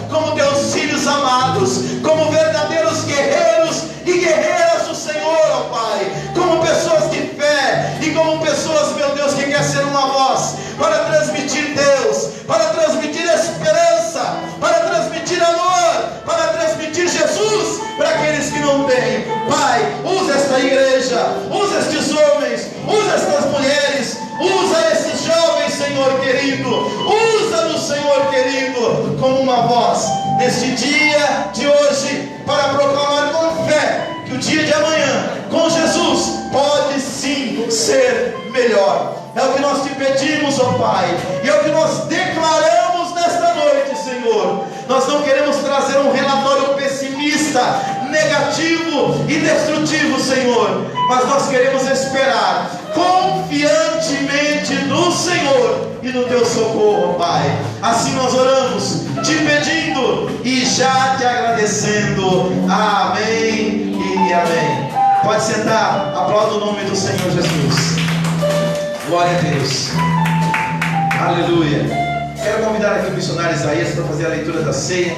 Speaker 1: como teus filhos amados, como verdadeiros guerreiros e guerreiras do Senhor, ó Pai, como pessoas de fé e como pessoas, meu Deus, que quer ser uma voz para transmitir Deus, para transmitir esperança, para transmitir amor, para transmitir Jesus para aqueles que não têm. Pai, usa esta igreja, usa estes homens, usa estas mulheres, usa esses jovens, Senhor querido, usa-nos, Senhor querido, como uma voz neste dia de hoje, para proclamar com fé que o dia de amanhã com Jesus pode sim ser melhor. É o que nós te pedimos, ó Pai, e é o que nós declaramos nesta noite, Senhor. Nós não queremos trazer um relatório pessimista, negativo e destrutivo, Senhor, mas nós queremos esperar confiantemente no Senhor e no teu socorro, Pai. Assim nós oramos, te pedindo e já te agradecendo. Amém e amém. Pode sentar, aplauda o nome do Senhor Jesus. Glória a Deus. Aleluia. Quero convidar aqui o missionário Isaías para fazer a leitura da ceia.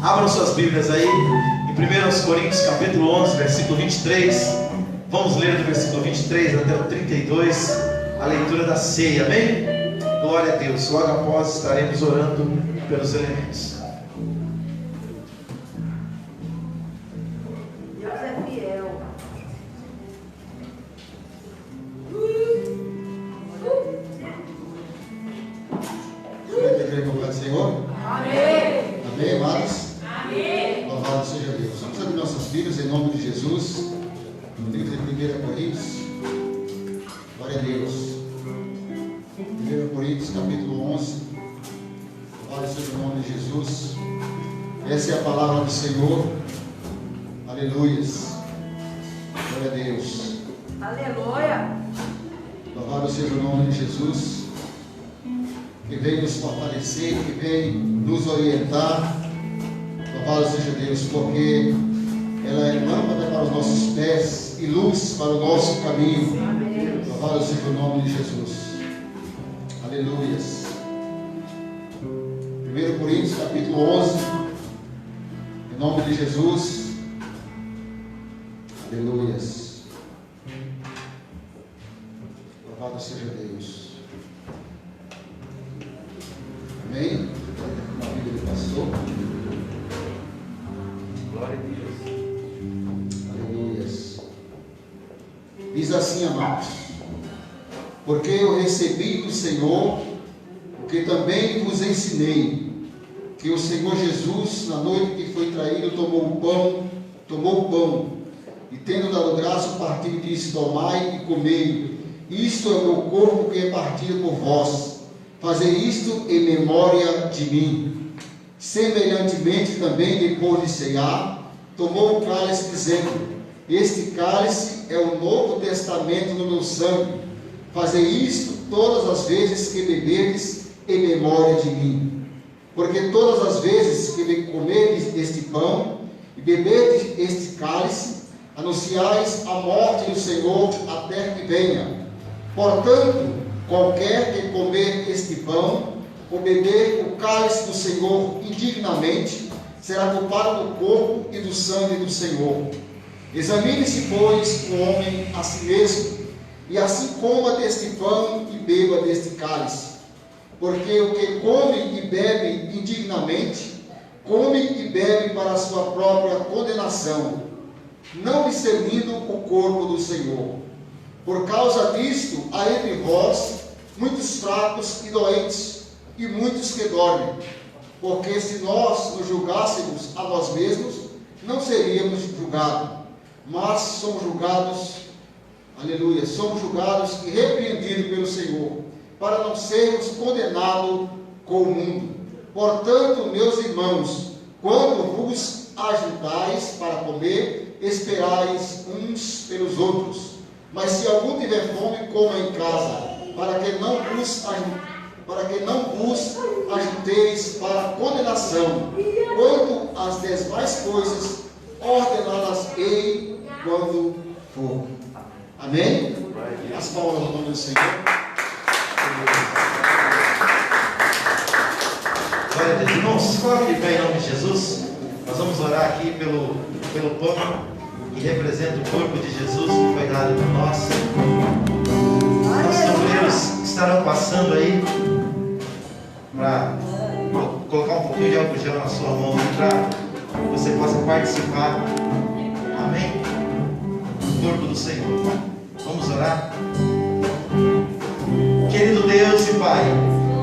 Speaker 1: Abram suas Bíblias aí em 1 Coríntios capítulo 11, versículo 23. Vamos ler do versículo 23 até o 32 a leitura da ceia, amém? Glória a Deus. Logo após estaremos orando pelos elementos.
Speaker 2: Deus é fiel.
Speaker 3: Senhor?
Speaker 2: Amém.
Speaker 3: Amém, amados?
Speaker 2: Amém.
Speaker 3: Louvado seja Deus. Vamos abrir nossas Bíblias em nome de Jesus. No livro de 1 Coríntios. Glória a Deus. 1 Coríntios, capítulo 11. Louvado seja o nome de Jesus. Essa é a palavra do Senhor. Aleluias. Glória a Deus.
Speaker 2: Aleluia.
Speaker 3: Louvado seja o nome de Jesus, que vem nos fortalecer, que vem nos orientar. Louvado seja Deus, porque ela é lâmpada para os nossos pés e luz para o nosso caminho.
Speaker 2: Amém.
Speaker 3: Louvado seja o nome de Jesus. Aleluias. 1 Coríntios capítulo 11, em nome de Jesus. Aleluias. Louvado seja Deus. Amém? Uma Bíblia do pastor.
Speaker 1: Glória a Deus.
Speaker 3: Aleluias. Diz assim, amados: porque eu recebi do Senhor o que também vos ensinei, que o Senhor Jesus, na noite que foi traído, tomou o pão tomou o pão, e tendo dado graça, partiu e disse: tomai e comei, isto é o meu corpo que é partido por vós, fazei isto em memória de mim. Semelhantemente também, depois de cear, tomou o cálice, dizendo: este cálice é o novo testamento no meu sangue, fazei isto todas as vezes que beberdes em memória de mim. Porque todas as vezes que comerdes este pão e beberdes este cálice, anunciais a morte do Senhor até que venha. Portanto, qualquer que comer este pão ou beber o cálice do Senhor indignamente, será culpado do corpo e do sangue do Senhor. Examine-se, pois, o homem a si mesmo, e assim coma deste pão e beba deste cálice. Porque o que come e bebe indignamente, come e bebe para a sua própria condenação, não discernindo o corpo do Senhor. Por causa disto, há entre vós muitos fracos e doentes, e muitos que dormem. Porque se nós nos julgássemos a nós mesmos, não seríamos julgados. Mas somos julgados, aleluia, somos julgados e repreendidos pelo Senhor, para não sermos condenados com o mundo. Portanto, meus irmãos, quando vos ajuntais para comer, esperais uns pelos outros. Mas se algum tiver fome, coma em casa, para que não vos ajunteis para condenação. Quanto às demais coisas, ordená-las-ei quando for. Amém? As palavras do nome do Senhor.
Speaker 1: Glória a Deus. Irmãos, coloque de pé em nome de Jesus. Nós vamos orar aqui pelo pão que representa o corpo de Jesus que foi dado por nós. Nossos tamboreiros estarão passando aí para colocar um pouquinho de álcool gel na sua mão para que você possa participar. Amém? Do corpo do Senhor. Vamos orar. Querido Deus e Pai,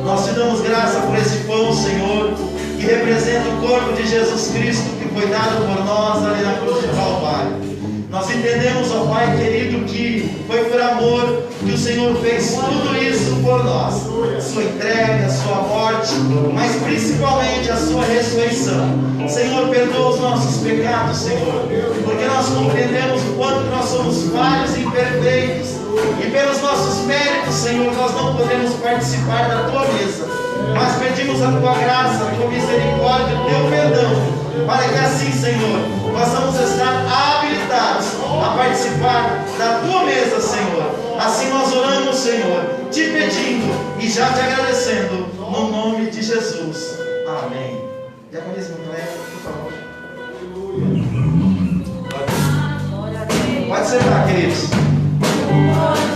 Speaker 1: nós te damos graça por esse pão, Senhor, que representa o corpo de Jesus Cristo que foi dado por nós ali na cruz de Calvário. Nós entendemos, ó Pai querido, que foi por amor que o Senhor fez tudo isso por nós. Sua entrega, sua morte, mas principalmente a sua ressurreição. Senhor, perdoa os nossos pecados, Senhor, porque nós compreendemos o quanto nós somos falhos e imperfeitos. E pelos nossos méritos, Senhor, nós não podemos participar da Tua mesa. Mas pedimos a Tua graça, a Tua misericórdia, o Teu perdão, para que assim, Senhor, possamos estar habilitados a participar da Tua mesa, Senhor. Assim nós oramos, Senhor, te pedindo e já te agradecendo, no nome de Jesus. Amém. Diaconismo, por favor. Pode sentar, queridos.
Speaker 4: Senhor.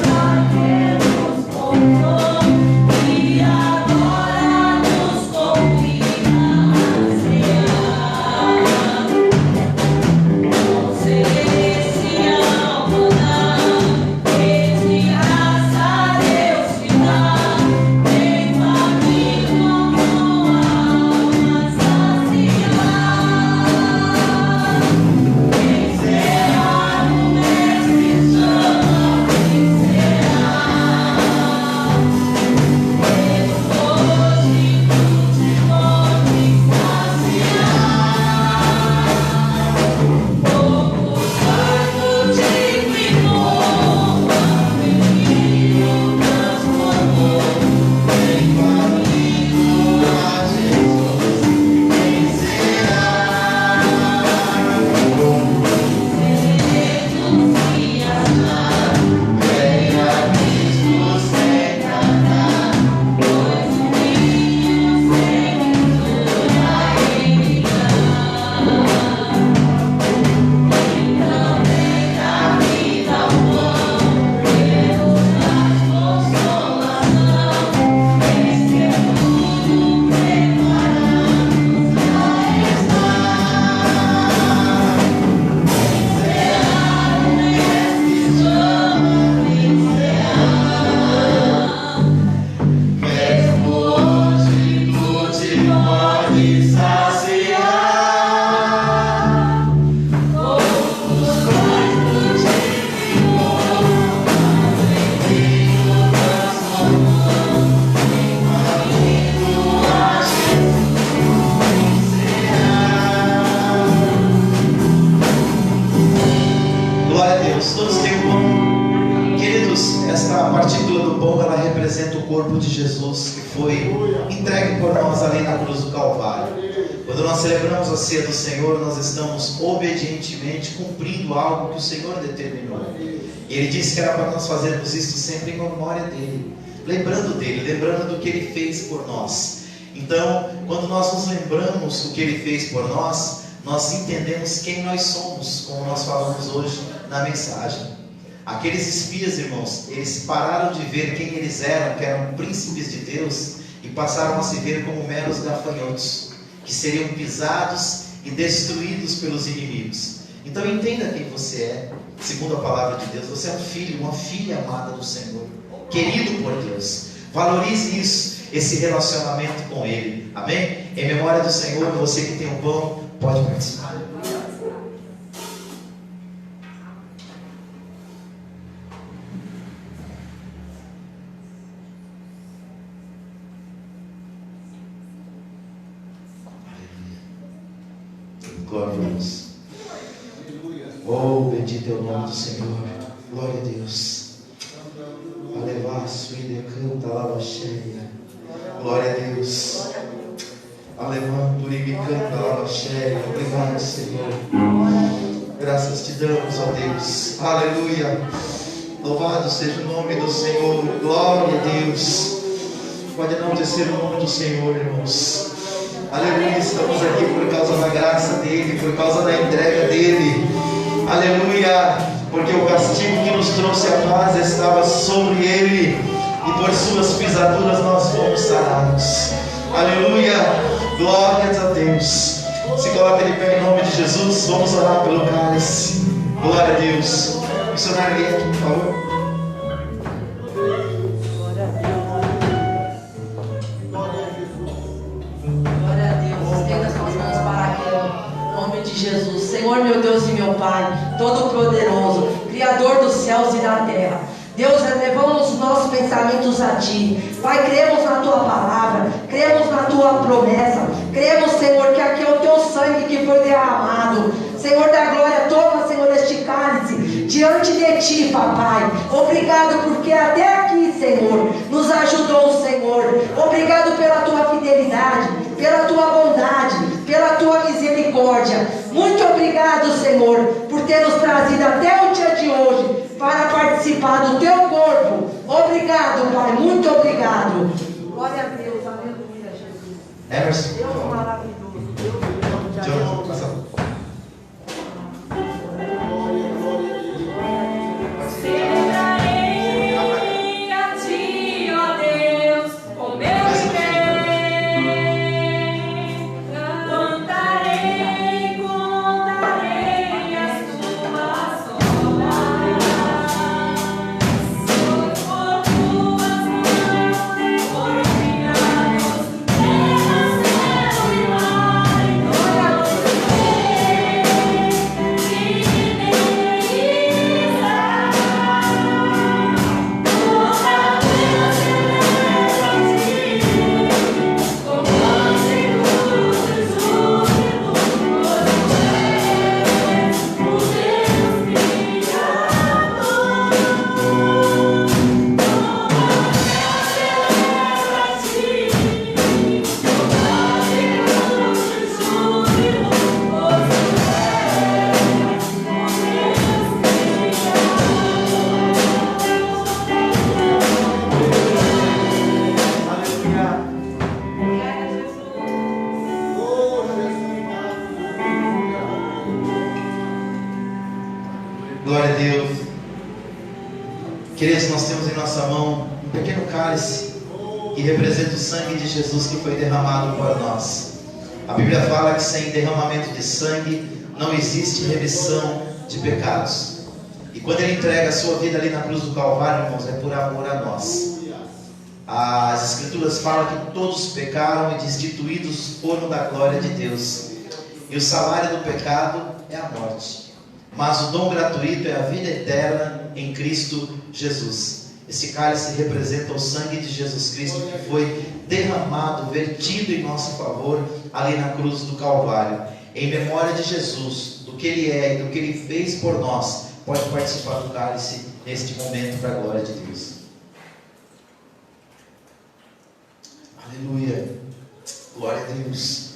Speaker 1: essa partícula do pão, ela representa o corpo de Jesus que foi entregue por nós ali na cruz do Calvário. Quando nós celebramos a ceia do Senhor, nós estamos obedientemente cumprindo algo que o Senhor determinou. E Ele disse que era para nós fazermos isso sempre em memória dEle, lembrando dEle, lembrando do que Ele fez por nós. Então, quando nós nos lembramos do que Ele fez por nós, nós entendemos quem nós somos, como nós falamos hoje na mensagem. Aqueles espias, irmãos, eles pararam de ver quem eles eram, que eram príncipes de Deus, e passaram a se ver como meros gafanhotos, que seriam pisados e destruídos pelos inimigos. Então entenda quem você é, segundo a palavra de Deus. Você é um filho, uma filha amada do Senhor, querido por Deus. Valorize isso, esse relacionamento com Ele, amém? Em memória do Senhor, você que tem o pão, pode participar. Glória a Deus. Oh, bendito é o nome do Senhor. Glória a Deus. Alevaço e decanta lava cheia. Glória a Deus. Alemanto e me canta lava cheia. Obrigado, Senhor. Graças te damos, ó Deus. Aleluia. Louvado seja o nome do Senhor. Glória a Deus. Pode não descer o nome do Senhor, irmãos. Aleluia, estamos aqui por causa da graça dEle, por causa da entrega dEle. Aleluia, porque o castigo que nos trouxe a paz estava sobre Ele, e por suas pisaduras nós fomos sarados. Aleluia, glórias a Deus. Se coloca de pé em nome de Jesus, vamos orar pelo cálice. Glória a Deus. Missionário Gueto, por favor.
Speaker 2: Jesus, Senhor meu Deus e meu Pai, Todo-Poderoso, Criador dos céus e da terra. Deus, elevamos os nossos pensamentos a Ti. Pai, cremos na Tua palavra, cremos na Tua promessa, cremos, Senhor, que aqui é o Teu sangue que foi derramado. Senhor da glória, toma, Senhor, este cálice diante de Ti, papai. Obrigado porque até aqui, Senhor, nos ajudou o Senhor. Obrigado pela Tua fidelidade, pela Tua bondade, pela Tua misericórdia. Muito obrigado, Senhor, por ter nos trazido até o dia de hoje para participar do Teu corpo. Obrigado, Pai, muito obrigado. Glória a Deus, aleluia, Jesus.
Speaker 1: Emerson,
Speaker 2: Deus maravilhoso, Deus te
Speaker 4: Celebrarei a Ti, ó Deus, com meu viver. Contarei as Tuas obras. Por Tuas mãos foram criados terra, céu e mar.
Speaker 1: Glória a Deus. Queridos, nós temos em nossa mão um pequeno cálice que representa o sangue de Jesus que foi derramado por nós. A Bíblia fala que sem derramamento de sangue não existe remissão de pecados. E quando Ele entrega a sua vida ali na cruz do Calvário, irmãos, é por amor a nós. As Escrituras falam que todos pecaram e destituídos foram da glória de Deus. E o salário do pecado é a morte. Mas o dom gratuito é a vida eterna em Cristo Jesus. Esse cálice representa o sangue de Jesus Cristo que foi derramado, vertido em nosso favor ali na cruz do Calvário. Em memória de Jesus, do que Ele é e do que Ele fez por nós, pode participar do cálice neste momento para a glória de Deus. Glória a Deus.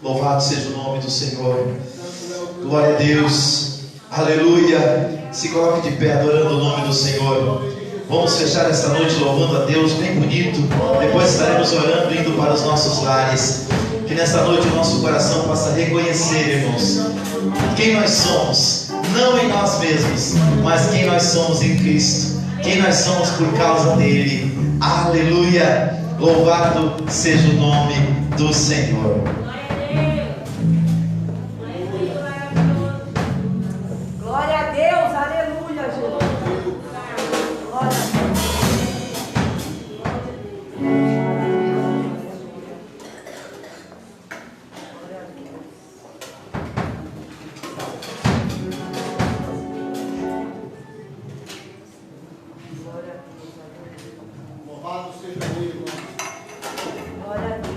Speaker 1: Louvado seja o nome do Senhor. Glória a Deus. Aleluia. Se coloque de pé adorando o nome do Senhor. Vamos fechar esta noite louvando a Deus, bem bonito. Depois estaremos orando, indo para os nossos lares. Que nesta noite o nosso coração possa reconhecer, irmãos, quem nós somos. Não em nós mesmos, mas quem nós somos em Cristo. Quem nós somos por causa dele. Aleluia. Louvado seja o nome do Senhor.
Speaker 2: Glória a Deus, aleluia, Jesus. Glória a Deus.
Speaker 3: Louvado seja o Deus.
Speaker 2: Glória a Deus.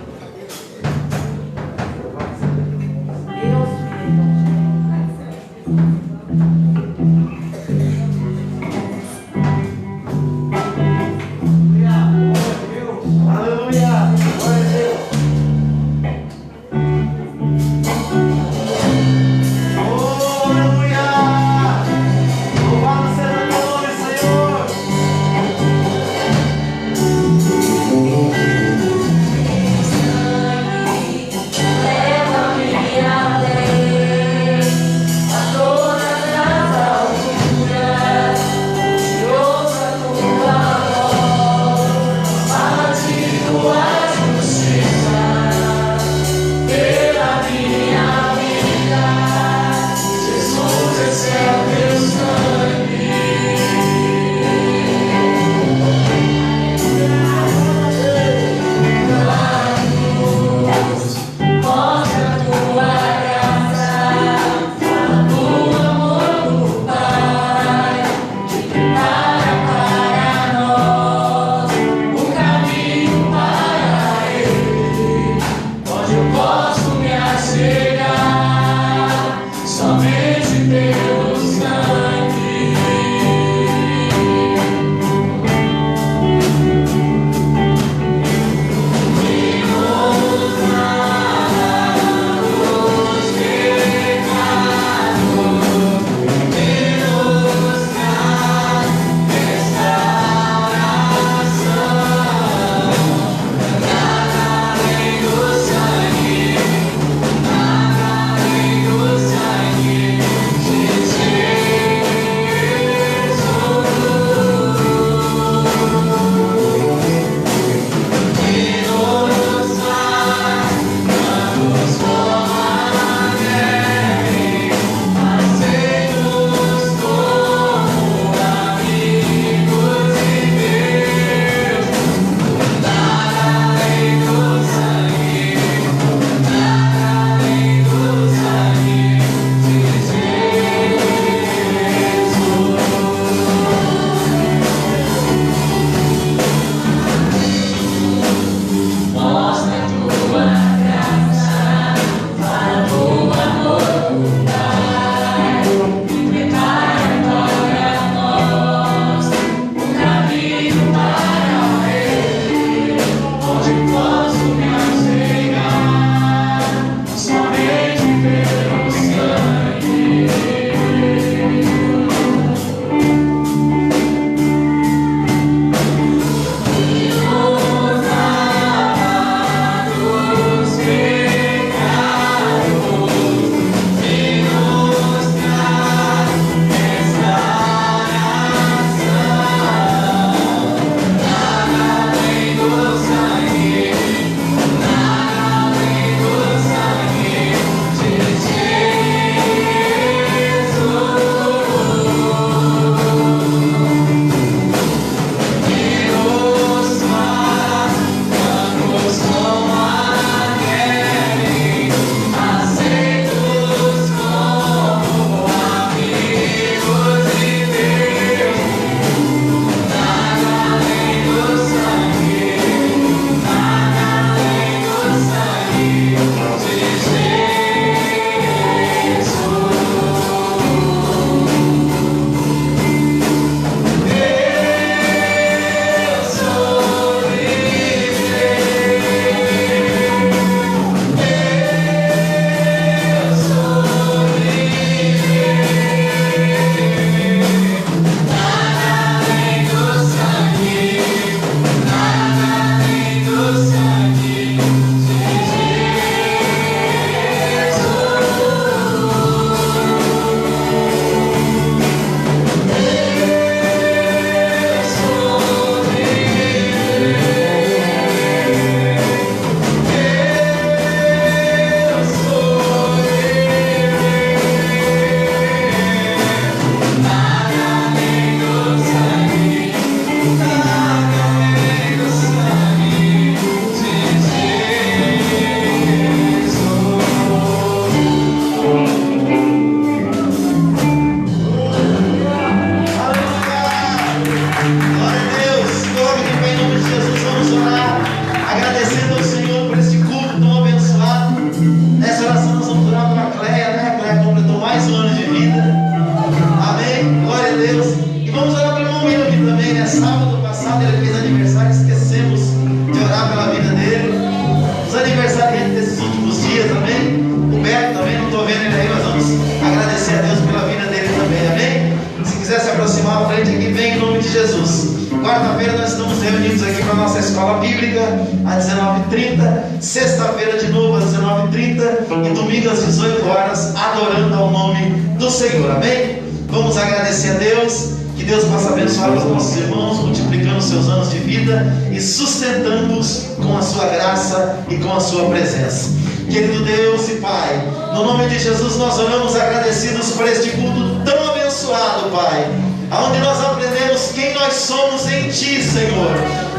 Speaker 1: Quarta-feira nós estamos reunidos aqui para a nossa escola bíblica, às 19h30. Sexta-feira de novo, às 19h30. E domingo às 18 horas, adorando ao nome do Senhor. Amém? Vamos agradecer a Deus. Que Deus possa abençoar os nossos irmãos, multiplicando os seus anos de vida e sustentando-os com a sua graça e com a sua presença. Querido Deus e Pai, no nome de Jesus nós oramos agradecidos por este culto tão abençoado, Pai, aonde nós aprendemos quem nós somos em Ti, Senhor.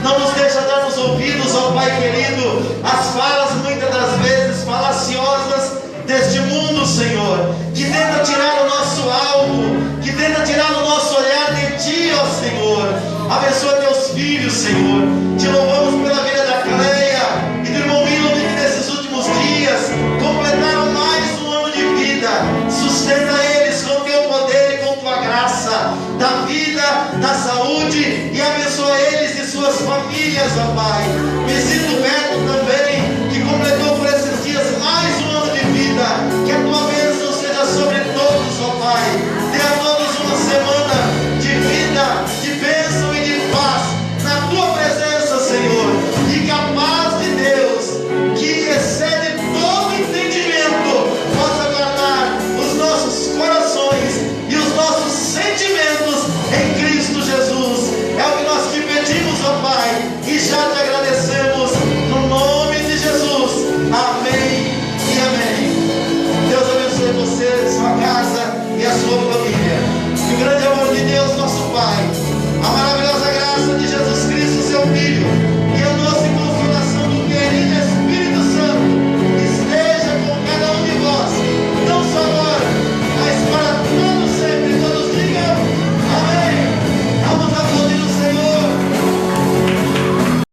Speaker 1: Não nos deixa dar os ouvidos, ó Pai querido, às falas muitas das vezes falaciosas deste mundo, Senhor, que tenta tirar o nosso alvo, que tenta tirar o nosso olhar de Ti, ó Senhor. Abençoa Teus filhos, Senhor. Te louvamos pela vida da Cleia e do irmão Milo, que nesses últimos dias completaram mais um ano de vida. Sustenta eles com Teu poder e com Tua graça, da vida, da saúde, e abençoa eles e suas famílias, ó Pai. Visita o Beto também, que completou por esses dias mais um ano de vida. Que a Tua bênção seja sobre todos, ó Pai. Dê a todos uma semana de vida, de bênção e de paz na Tua presença, Senhor. E que a paz de Deus, que excede todo entendimento, possa guardar os nossos corações e os nossos sentimentos em Cristo Jesus. É o que nós te pedimos, ó Pai, e já te agradecemos no nome de Jesus. Amém e amém. Deus abençoe você, sua casa e a sua família. Que o grande amor de Deus, nosso Pai, a maravilhosa graça de Jesus Cristo, seu Filho,